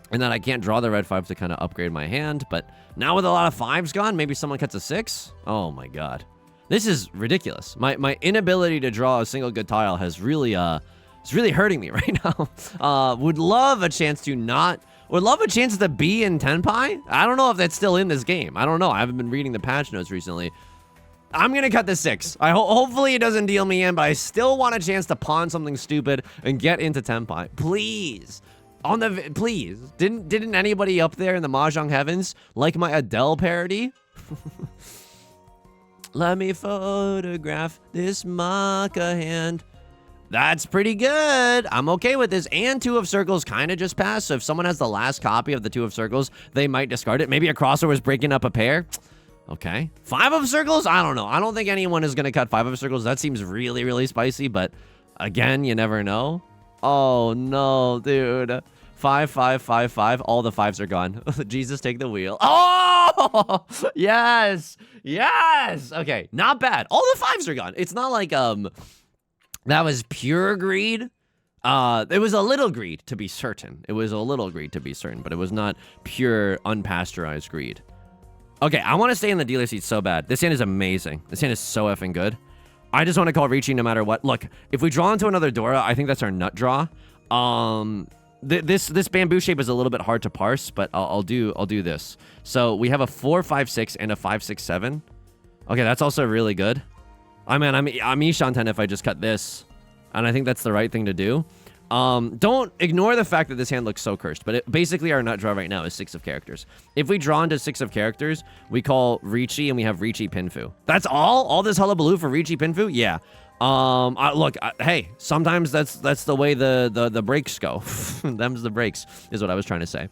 then I can't draw the red 5 to kind of upgrade my hand. But now with a lot of 5s gone, maybe someone cuts a 6. Oh my God. This is ridiculous. My inability to draw a single good tile has really it's really hurting me right now. Would love a chance to be in Tenpai. I don't know if that's still in this game. I don't know. I haven't been reading the patch notes recently. I'm gonna cut the 6. Hopefully it doesn't deal me in, but I still want a chance to pawn something stupid and get into Tenpai. Please. Please. Didn't anybody up there in the Mahjong heavens like my Adele parody? Let me photograph this Maka hand. That's pretty good. I'm okay with this. And 2 of circles kind of just passed. So if someone has the last copy of the 2 of circles, they might discard it. Maybe a crosser was breaking up a pair. Okay. 5 of circles? I don't know. I don't think anyone is going to cut 5 of circles. That seems really, really spicy. But again, you never know. Oh, no, dude. 5, 5, 5, 5. All the 5s are gone. Jesus, take the wheel. Oh, yes. Yes. Okay. Not bad. All the 5s are gone. It's not like, that was pure greed. It was a little greed, to be certain. It was a little greed, to be certain, but it was not pure, unpasteurized greed. Okay, I want to stay in the dealer seat so bad. This hand is amazing. This hand is so effing good. I just want to call Riichi no matter what. Look, if we draw into another Dora, I think that's our nut draw. This bamboo shape is a little bit hard to parse, but I'll do this. So we have a 4, 5, 6, and a 5, 6, 7. Okay, that's also really good. I mean, I'm Ishan if I just cut this, and I think that's the right thing to do. Don't ignore the fact that this hand looks so cursed, but basically our nut draw right now is 6 of characters. If we draw into 6 of characters, we call Riichi, and we have Riichi Pinfu. That's all? All this hullabaloo for Riichi Pinfu? Yeah. Look, hey, sometimes that's the way the breaks go. Them's the breaks, is what I was trying to say.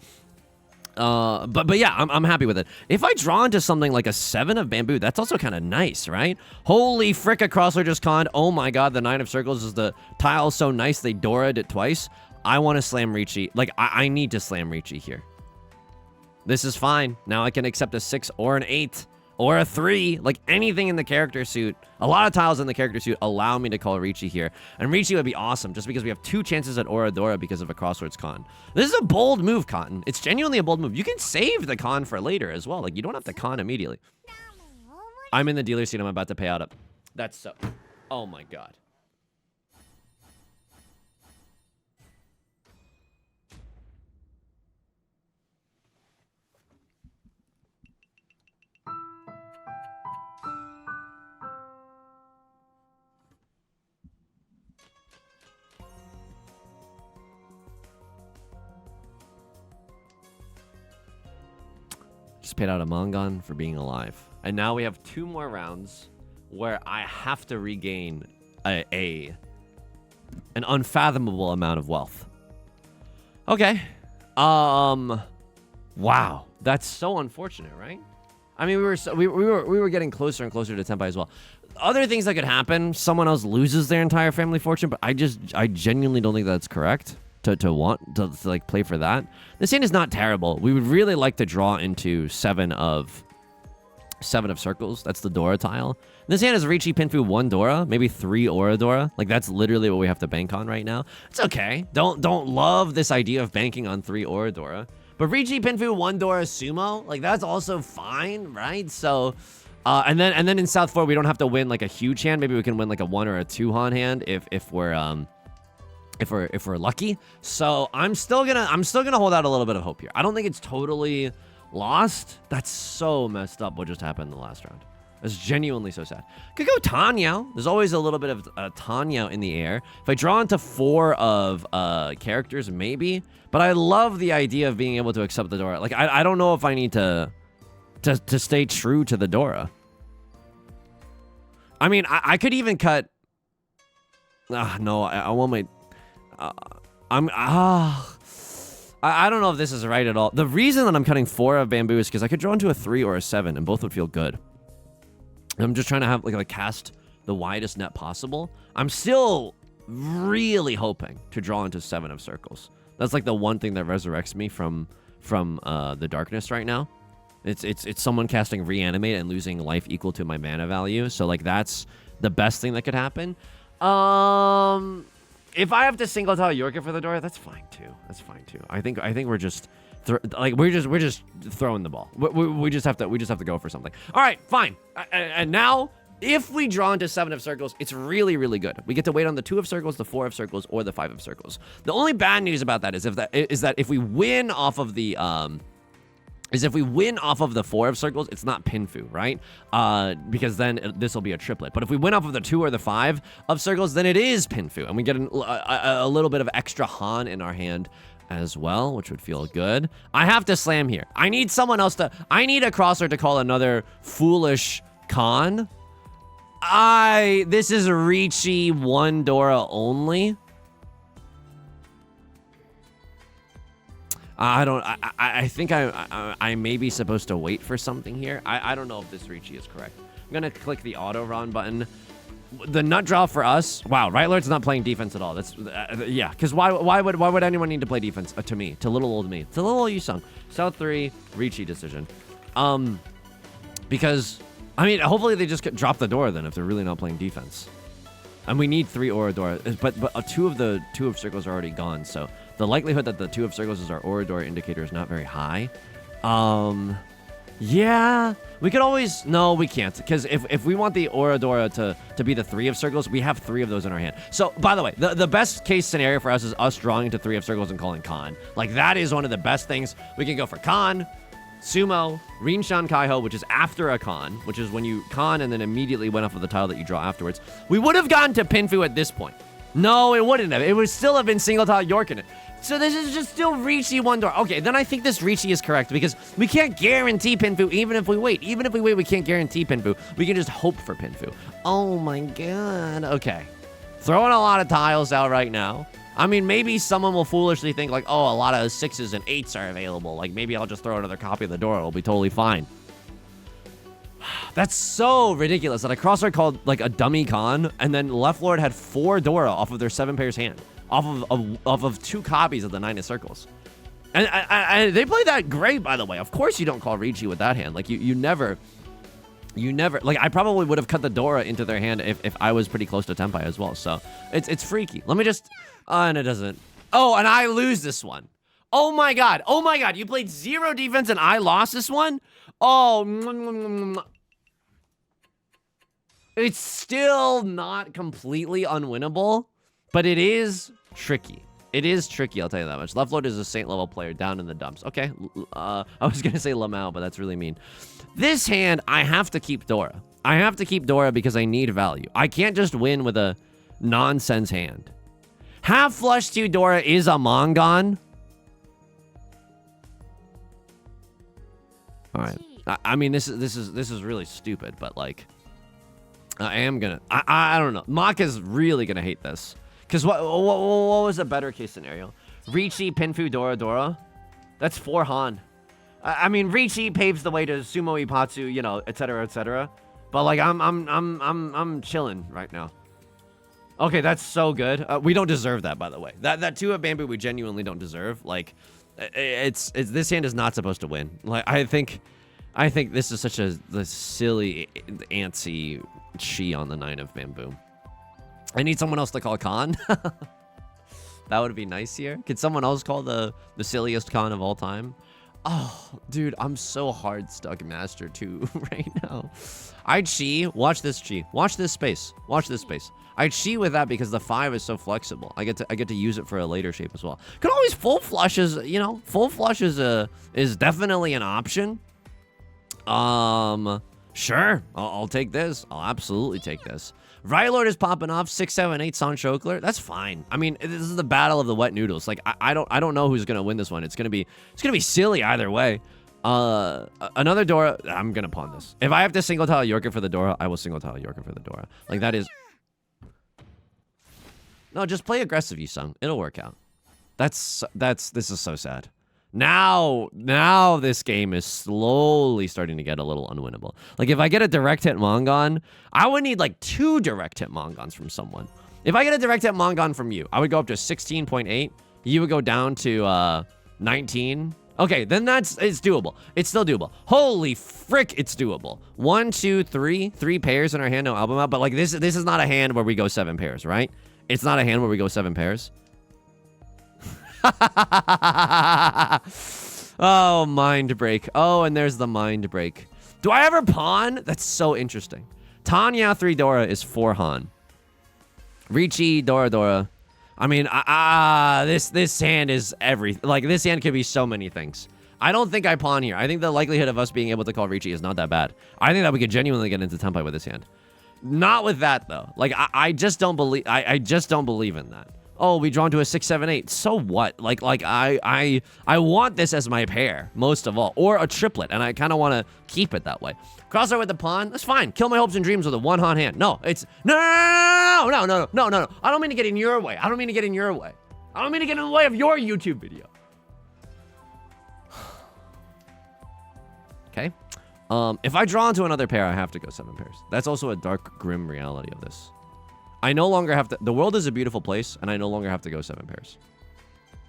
But yeah, I'm happy with it. If I draw into something like a 7 of bamboo, that's also kind of nice, right? Holy frick, a crosser just conned. Oh my god, the 9 of circles is the tile so nice they Dora'd it twice. I want to slam Riichi. Like, I need to slam Riichi here. This is fine. Now I can accept a 6 or an 8 or a 3, like anything in the character suit. A lot of tiles in the character suit allow me to call Riichi here. And Riichi would be awesome just because we have 2 chances at Oradora because of a crosswords con. This is a bold move, Cotton. It's genuinely a bold move. You can save the con for later as well. Like, you don't have to con immediately. I'm in the dealer seat. I'm about to pay out up. That's so... Oh my god. Just paid out a Mongon for being alive. And now we have 2 more rounds where I have to regain an unfathomable amount of wealth. Okay. Wow. That's so unfortunate, right? I mean, we were getting closer and closer to Tenpai as well. Other things that could happen, someone else loses their entire family fortune, but I genuinely don't think that's correct. To want to like play for that. This hand is not terrible. We would really like to draw into 7 of circles. That's the Dora tile. This hand is Riichi Pinfu 1 Dora, maybe 3 Oradora. Like, that's literally what we have to bank on right now. It's okay. Don't love this idea of banking on 3 Oradora. But Riichi Pinfu 1 Dora Sumo, like, that's also fine, right? So and then in South 4 we don't have to win like a huge hand. Maybe we can win like a 1 or a 2 Han hand if we're lucky. So I'm still gonna hold out a little bit of hope here. I don't think it's totally lost. That's so messed up what just happened in the last round. It's genuinely so sad. Could go Tanyao. There's always a little bit of Tanyao in the air. If I draw into 4 of characters, maybe. But I love the idea of being able to accept the Dora. Like, I don't know if I need to stay true to the Dora. I mean, I could even cut... no, I want my... I don't know if this is right at all. The reason that I'm cutting 4 of bamboo is because I could draw into a 3 or a 7, and both would feel good. I'm just trying to have like cast the widest net possible. I'm still really hoping to draw into 7 of circles. That's like the one thing that resurrects me from the darkness right now. It's someone casting reanimate and losing life equal to my mana value. So like that's the best thing that could happen. If I have to single tile Yorka for the door, that's fine too. That's fine too. I think we're just we're just throwing the ball. We just have to go for something. All right, fine. And now, if we draw into 7 of circles, it's really, really good. We get to wait on the 2 of circles, the 4 of circles, or the 5 of circles. The only bad news about that is that if we win off of the 4 of circles, it's not Pinfu, right? Because then this will be a triplet. But if we win off of the 2 or the 5 of circles, then it is Pinfu. And we get a little bit of extra Han in our hand as well, which would feel good. I have to slam here. I need someone else I need a crosser to call another foolish con. This is Riichi 1 Dora only. I think I may be supposed to wait for something here. I don't know if this Riichi is correct. I'm gonna click the auto run button. The nut draw for us. Wow, Right Lord's not playing defense at all. That's yeah. Because why would anyone need to play defense to me? To little old me. To little old Yusong. South 3 Riichi decision. Because I mean, hopefully they just drop the Dora then if they're really not playing defense. And we need 3 Oradora, but 2 of circles are already gone, so the likelihood that the 2 of circles is our Oradora indicator is not very high. Yeah, we could always, no, we can't, because if we want the Oradora to be the 3 of circles, we have 3 of those in our hand. So, by the way, the best case scenario for us is us drawing into 3 of circles and calling Khan. Like, that is one of the best things. We can go for Khan, Sumo, Rinshan Kaiho, which is after a Khan, which is when you Khan and then immediately went off of the tile that you draw afterwards. We would have gotten to Pinfu at this point. No, it wouldn't have. It would still have been single tile York in it. So this is just still Riichi 1 Dora. Okay, then I think this Riichi is correct because we can't guarantee Pinfu even if we wait. Even if we wait, we can't guarantee Pinfu. We can just hope for Pinfu. Oh my god. Okay. Throwing a lot of tiles out right now. I mean, maybe someone will foolishly think like, oh, a lot of 6s and 8s are available. Like, maybe I'll just throw another copy of the Dora. It'll be totally fine. That's so ridiculous that a crossword called like a dummy Khan, and then Left Lord had 4 Dora off of their 7 pairs hand, off of 2 copies of the 9 of circles. And they play that great, by the way. Of course you don't call Riichi with that hand. Like, you never, like, I probably would have cut the Dora into their hand if I was pretty close to Tenpai as well. So it's freaky. Let me just, and it doesn't. Oh, and I lose this one. Oh my god. Oh my god. You played 0 defense and I lost this one? Oh. It's still not completely unwinnable, but it is tricky. It is tricky, I'll tell you that much. Left Lord is a Saint level player down in the dumps. Okay, I was going to say Lamau, but that's really mean. This hand, I have to keep Dora. I have to keep Dora because I need value. I can't just win with a nonsense hand. Half flush 2 Dora is a Mongon. All right. I mean, this is really stupid, but like, I am gonna. I don't know. Maka's really gonna hate this. Cause what was a better case scenario? Riichi, Pinfu, Dora, Dora. That's 4 Han. I mean, Riichi paves the way to Sumo Ipatsu, you know, etc., etc. But like, I'm chilling right now. Okay, that's so good. We don't deserve that, by the way. That 2 of Bamboo we genuinely don't deserve. Like, it's this hand is not supposed to win. Like, I think this is such a silly, antsy chi on the 9 of Bamboo. I need someone else to call Khan. That would be nice here. Could someone else call the silliest Khan of all time? Oh, dude, I'm so hard stuck Master 2 right now. I chi. Watch this chi. Watch this space. Watch this space. I chi with that because the 5 is so flexible. I get to use it for a later shape as well. Could always full flush is, you know, full flush is definitely an option. Sure. I'll take this. I'll absolutely take this. Right Lord is popping off 6, 7, 8 Son Chokler. That's fine. I mean, this is the battle of the wet noodles. Like, I don't know who's gonna win this one. It's gonna be silly either way. Another Dora. I'm gonna pawn this. If I have to single tile Yorker for the Dora, I will single tile Yorker for the Dora. Like, that is. No, just play aggressive, Yusong. It'll work out. This is so sad. Now this game is slowly starting to get a little unwinnable. Like, if I get a direct hit Mongon, I would need like 2 direct hit Mongons from someone. If I get a direct hit Mongon from you, I would go up to 16.8. You would go down to 19. Okay, then it's doable. It's still doable. Holy frick, it's doable. 1, 2, 3 pairs in our hand, no album out. But like, this is not a hand where we go 7 pairs, right? It's not a hand where we go 7 pairs. Oh, mind break. Oh, and there's the mind break. Do I ever pawn? That's so interesting. Tanya 3 Dora is 4 Han. Riichi, Dora. I mean, this hand is everything. Like, this hand could be so many things. I don't think I pawn here. I think the likelihood of us being able to call Riichi is not that bad. I think that we could genuinely get into Tenpai with this hand. Not with that, though. Like, I just don't believe. I just don't believe in that. Oh, we drawn to a 6, 7, 8. So what? Like I want this as my pair most of all, or a triplet, and I kind of want to keep it that way. Cross out with the pawn. That's fine. Kill my hopes and dreams with a 1-han hand. No, it's no. I don't mean to get in your way. I don't mean to get in your way. I don't mean to get in the way of your YouTube video. Okay. If I draw into another pair, I have to go 7 pairs. That's also a dark, grim reality of this. I no longer have to... The world is a beautiful place, and I no longer have to go 7 pairs.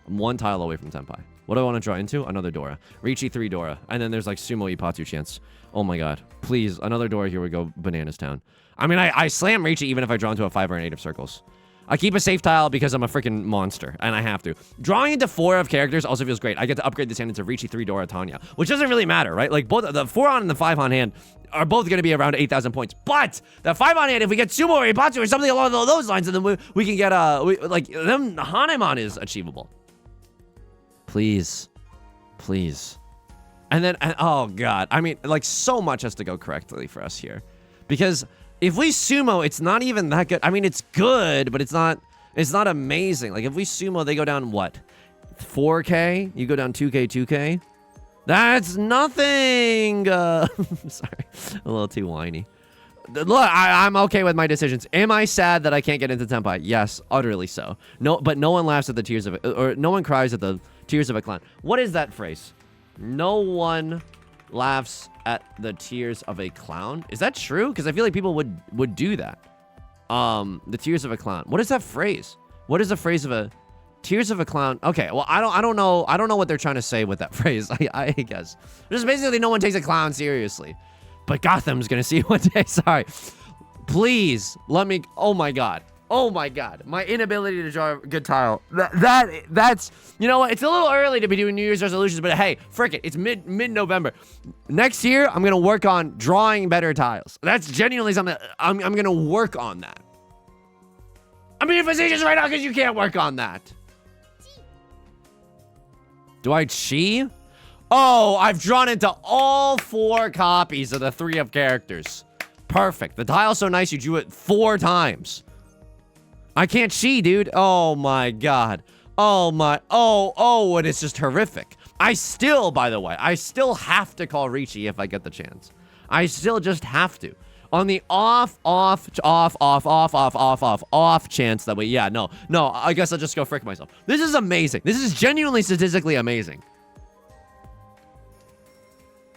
I'm 1 tile away from Tenpai. What do I want to draw into? Another Dora. Riichi 3 Dora. And then there's like Sumo Ipatsu chance. Oh my god. Please, another Dora. Here we go. Bananas Town. I mean, I slam Riichi even if I draw into a 5 or an 8 of circles. I keep a safe tile because I'm a freaking monster, and I have to. Drawing into 4 of characters also feels great. I get to upgrade this hand into Riichi 3 Dora Tanya, which doesn't really matter, right? Like, both the 4-on and the 5-on hand are both going to be around 8,000 points. But the 5-on hand, if we get Sumo or Ipatsu or something along those lines, and then we can get, like, them Hanemon is achievable. Please. Please. And then, oh god. I mean, like, so much has to go correctly for us here. Because... if we sumo, it's not even that good. I mean, it's good, but it's not amazing. Like, if we sumo, they go down, what? 4K? You go down 2K, 2K? That's nothing! Sorry. A little too whiny. Look, I'm okay with my decisions. Am I sad that I can't get into Tenpai? Yes, utterly so. No, but no one laughs at the tears of it, or no one cries at the tears of a clown. What is that phrase? No one laughs at the tears of a clown. Is that true? Because I feel like people would do that. The tears of a clown. What is that phrase? What is the phrase of a tears of a clown? Okay, well, I don't know what they're trying to say with that phrase. I guess just basically no one takes a clown seriously. But Gotham's gonna see one day. Sorry. Please let me. Oh my god. Oh my god, my inability to draw a good tile. That's, you know what? It's a little early to be doing New Year's resolutions, but hey, frick it. It's mid-November. Next year, I'm gonna work on drawing better tiles. That's genuinely something I'm gonna work on that. I'm being facetious right now because you can't work on that. Do I chi? Oh, I've drawn into all 4 copies of the 3 of characters. Perfect. The tile's so nice you drew it 4 times. I can't chi, dude. Oh my god. Oh my. Oh, and it's just horrific. I still, by the way, I still have to call Riichi if I get the chance. I still just have to. On the off chance that yeah, no, I guess I'll just go frick myself. This is amazing. This is genuinely statistically amazing.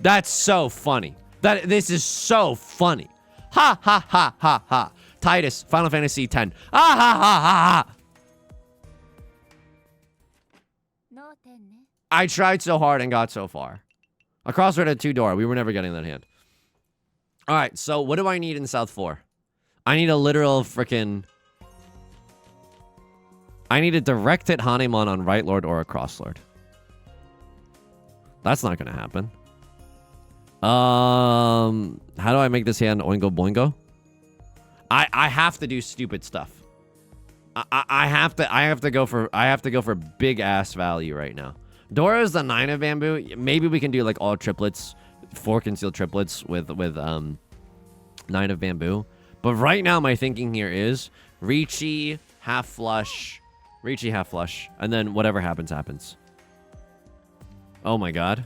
That's so funny. This is so funny. Ha, ha, ha, ha, ha. Titus, Final Fantasy X. Ah, ha, ha, ha, ha. I tried so hard and got so far. A crossroad at 2 Dora. We were never getting that hand. All right, so what do I need in South 4? I need a literal freaking... I need a direct hit Hanemon on Right Lord or a Cross Lord. That's not going to happen. How do I make this hand oingo boingo? I have to do stupid stuff. I have to go for big ass value right now. Dora is the 9 of bamboo. Maybe we can do like all triplets, 4 concealed triplets with 9 of bamboo. But right now my thinking here is Riichi half flush, and then whatever happens happens. Oh my god.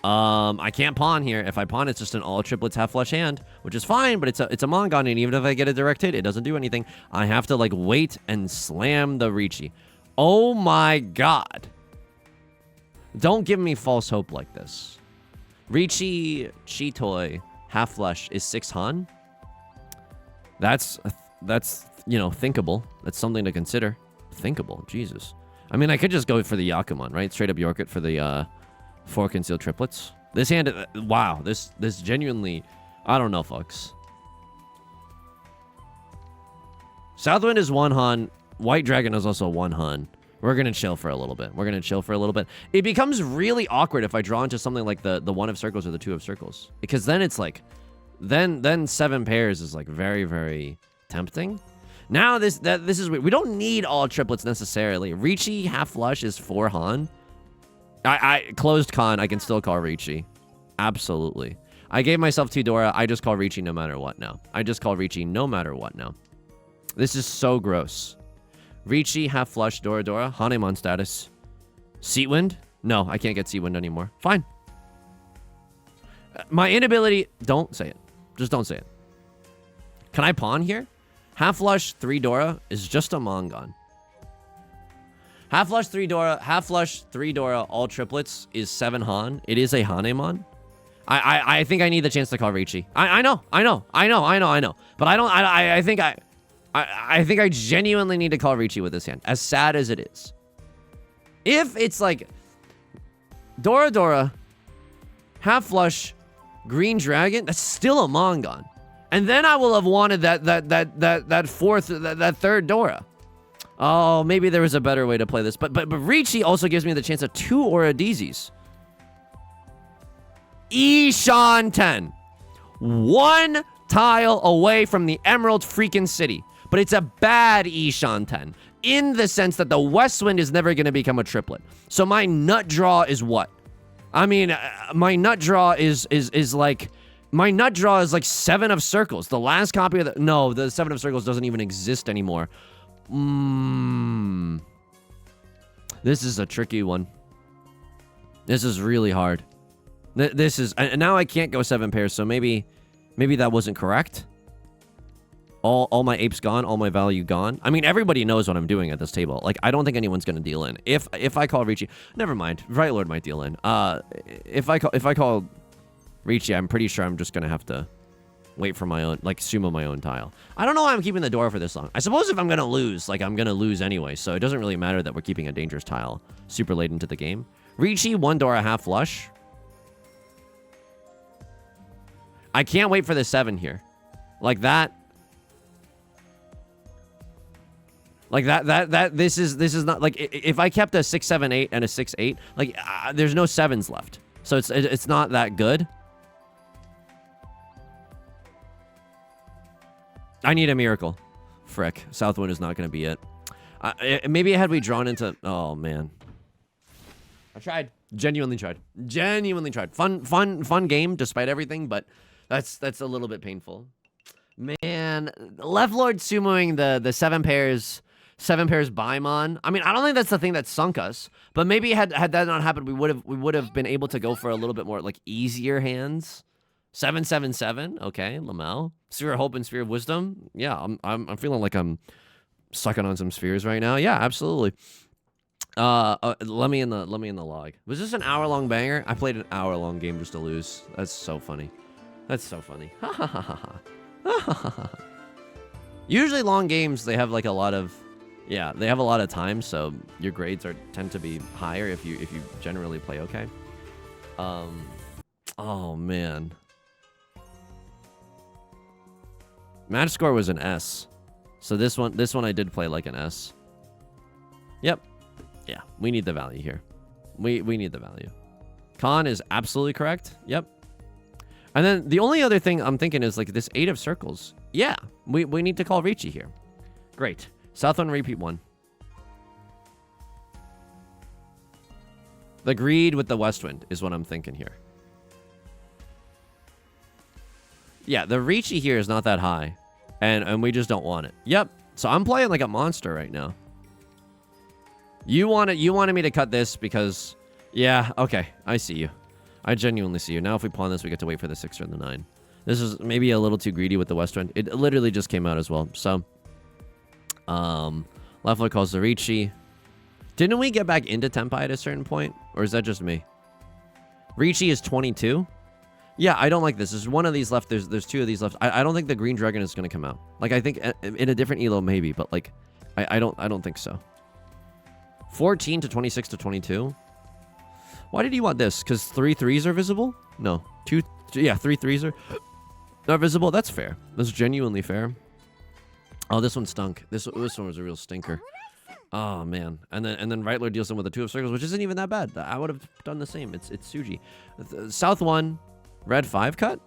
I can't pawn here. If I pawn, it's just an all triplets half flush hand, which is fine, but it's a Mongon, and even if I get a direct hit, it doesn't do anything. I have to like wait and slam the Riichi. Oh my god. Don't give me false hope like this. Riichi Chitoi half flush is 6 Han. That's you know, thinkable. That's something to consider. Thinkable, Jesus. I mean, I could just go for the Yakuman, right? Straight up York it for the 4 concealed triplets. This hand, wow, this genuinely, I don't know, folks. Southwind is 1 Han. White Dragon is also 1 Han. We're gonna chill for a little bit. It becomes really awkward if I draw into something like the 1 of circles or the 2 of circles, because then it's like, then 7 pairs is like very, very tempting. Now this is weird. We don't need all triplets necessarily. Riichi half flush is 4 Han. I closed con. I can still call Riichi. Absolutely. I gave myself 2 Dora. I just call Riichi no matter what now. This is so gross. Riichi, half flush, Dora Dora, Hanemon status. Seat wind? No, I can't get seat wind anymore. Fine. My inability... Don't say it. Just don't say it. Can I pawn here? Half flush, 3 Dora is just a Mongon. Half flush, 3 Dora, all triplets is 7 Han. It is a Hanemon. I think I need the chance to call Riichi. I know. But I think I genuinely need to call Riichi with this hand, as sad as it is. If it's like Dora Dora, half flush, green dragon, that's still a Mongon. And then I will have wanted that third Dora. Oh, maybe there was a better way to play this. But Riichi also gives me the chance of 2 Oradizis. Ishan 10. 1 tile away from the Emerald freaking City. But it's a bad Ishan 10. In the sense that the West Wind is never going to become a triplet. So my nut draw is what? I mean, my nut draw is like... My nut draw is like 7 of circles. The last copy of the... No, the 7 of circles doesn't even exist anymore. This is a tricky one. This is really hard. This is... And now I can't go 7 pairs, so maybe that wasn't correct. All my apes gone, all my value gone. I mean, everybody knows what I'm doing at this table. Like, I don't think anyone's gonna deal in. If I call Riichi... Never mind. Right Lord might deal in. If I call Riichi, I'm pretty sure I'm just gonna have to wait for my own, like, sumo my own tile. I don't know why I'm keeping the door for this long. I suppose if I'm gonna lose, like, I'm gonna lose anyway, so it doesn't really matter that we're keeping a dangerous tile super late into the game. Riichi, 1 Dora, half flush. I can't wait for the 7 here. Like that. Like this is not, like, if I kept a 6, 7, 8 and a 6, 8, like, there's no 7s left. So it's not that good. I need a miracle. Frick. Southwind is not going to be it. Maybe had we drawn into... Oh, man. I tried. Genuinely tried. Genuinely tried. Fun game, despite everything, but that's a little bit painful. Man, Left Lord sumoing the 7 pairs Baimon. I mean, I don't think that's the thing that sunk us, but maybe had that not happened, we would have been able to go for a little bit more, like, easier hands. 7, 7, 7. Okay, Lamel. Sphere of Hope and Sphere of Wisdom. Yeah, I'm feeling like I'm sucking on some spheres right now. Yeah, absolutely. Let me in the log. Was this an hour-long banger? I played an hour-long game just to lose. That's so funny. That's so funny. Ha ha ha ha ha. Usually long games, they have like a lot of... Yeah, they have a lot of time, so your grades tend to be higher if you generally play okay. Oh man. Match score was an S. So this one I did play like an S. Yep. Yeah, we need the value here. We need the value. Con is absolutely correct. Yep. And then the only other thing I'm thinking is like this 8 of circles. Yeah, we need to call Riichi here. Great. Southwind repeat 1. The greed with the Westwind is what I'm thinking here. Yeah, the Riichi here is not that high. And we just don't want it. Yep. So I'm playing like a monster right now. You wanted me to cut this because... Yeah, okay. I see you. I genuinely see you. Now if we pawn this, we get to wait for the 6 or the 9. This is maybe a little too greedy with the Westwind. It literally just came out as well. So... Left Lord calls the Riichi. Didn't we get back into Tempai at a certain point? Or is that just me? Riichi is 22. Yeah, I don't like this. There's one of these left. There's 2 of these left. I don't think the green dragon is going to come out. Like, I think in a different elo maybe, but like, I don't think so. 14 to 26 to 22. Why did you want this? Because 3 3s are visible? No. 3 3s are not visible. That's fair. That's genuinely fair. Oh, this one stunk. This one was a real stinker. Oh man, and then Right Lord deals in with the 2 of circles, which isn't even that bad. I would have done the same. It's Suji. South 1, red 5 cut.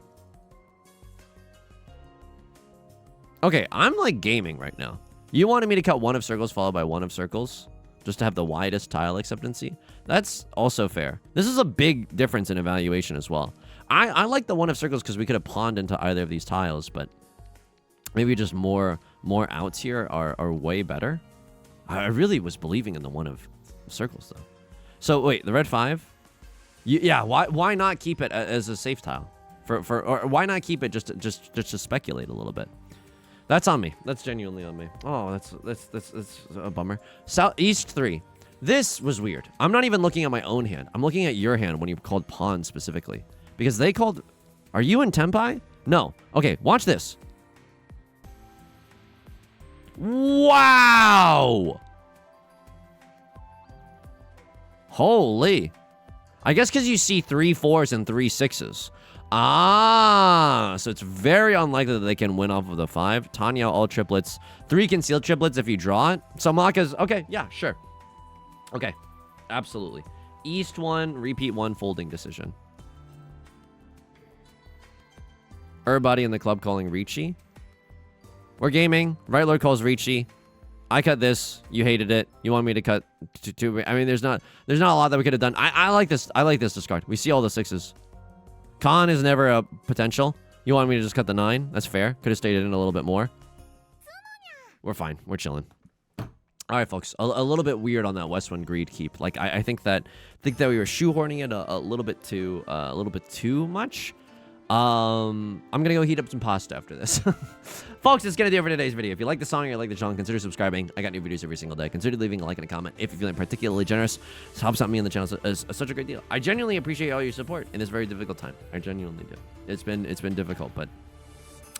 Okay, I'm like gaming right now. You wanted me to cut 1 of circles followed by 1 of circles, just to have the widest tile acceptancy. That's also fair. This is a big difference in evaluation as well. I like the 1 of circles because we could have pawned into either of these tiles, but maybe just more outs here are way better. I really was believing in the one of circles, though. So, wait, the red 5? Yeah, why not keep it as a safe tile? Or why not keep it just to speculate a little bit? That's on me. That's genuinely on me. Oh, that's a bummer. East 3. This was weird. I'm not even looking at my own hand. I'm looking at your hand when you called pawn specifically. Because they called... Are you in Tenpai? No. Okay, watch this. Wow! Holy. I guess because you see 3 4s and 3 6s. Ah, so it's very unlikely that they can win off of the 5. Tanya, all triplets. 3 concealed triplets if you draw it. So Maka's, okay, yeah, sure. Okay, absolutely. East 1, repeat 1, folding decision. Everybody in the club calling Riichi. We're gaming. Right Lord calls Riichi. I cut this. You hated it. You want me to cut two. I mean, there's not a lot that we could have done. I like this. I like this discard. We see all the 6s. Con is never a potential. You want me to just cut the 9? That's fair. Could have stayed in a little bit more. We're fine. We're chilling. All right, folks. A little bit weird on that West 1 greed keep. Like I think that we were shoehorning it a little bit too much. I'm gonna go heat up some pasta after this. Folks, that's gonna do it for today's video. If you like the song or you like the channel, consider subscribing. I got new videos every single day. Consider leaving a like and a comment if you're feeling particularly generous. It helps out me on the channel. It's such a great deal. I genuinely appreciate all your support in this very difficult time. I genuinely do. It's been difficult, but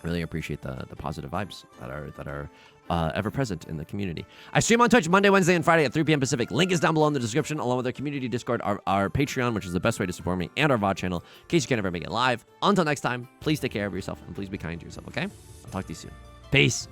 I really appreciate the positive vibes that are ever present in the community. I stream on Twitch Monday, Wednesday, and Friday at 3 p.m. Pacific. Link is down below in the description, along with our community Discord, our Patreon, which is the best way to support me, and our VOD channel, in case you can't ever make it live. Until next time, please take care of yourself, and please be kind to yourself, okay? I'll talk to you soon. Peace.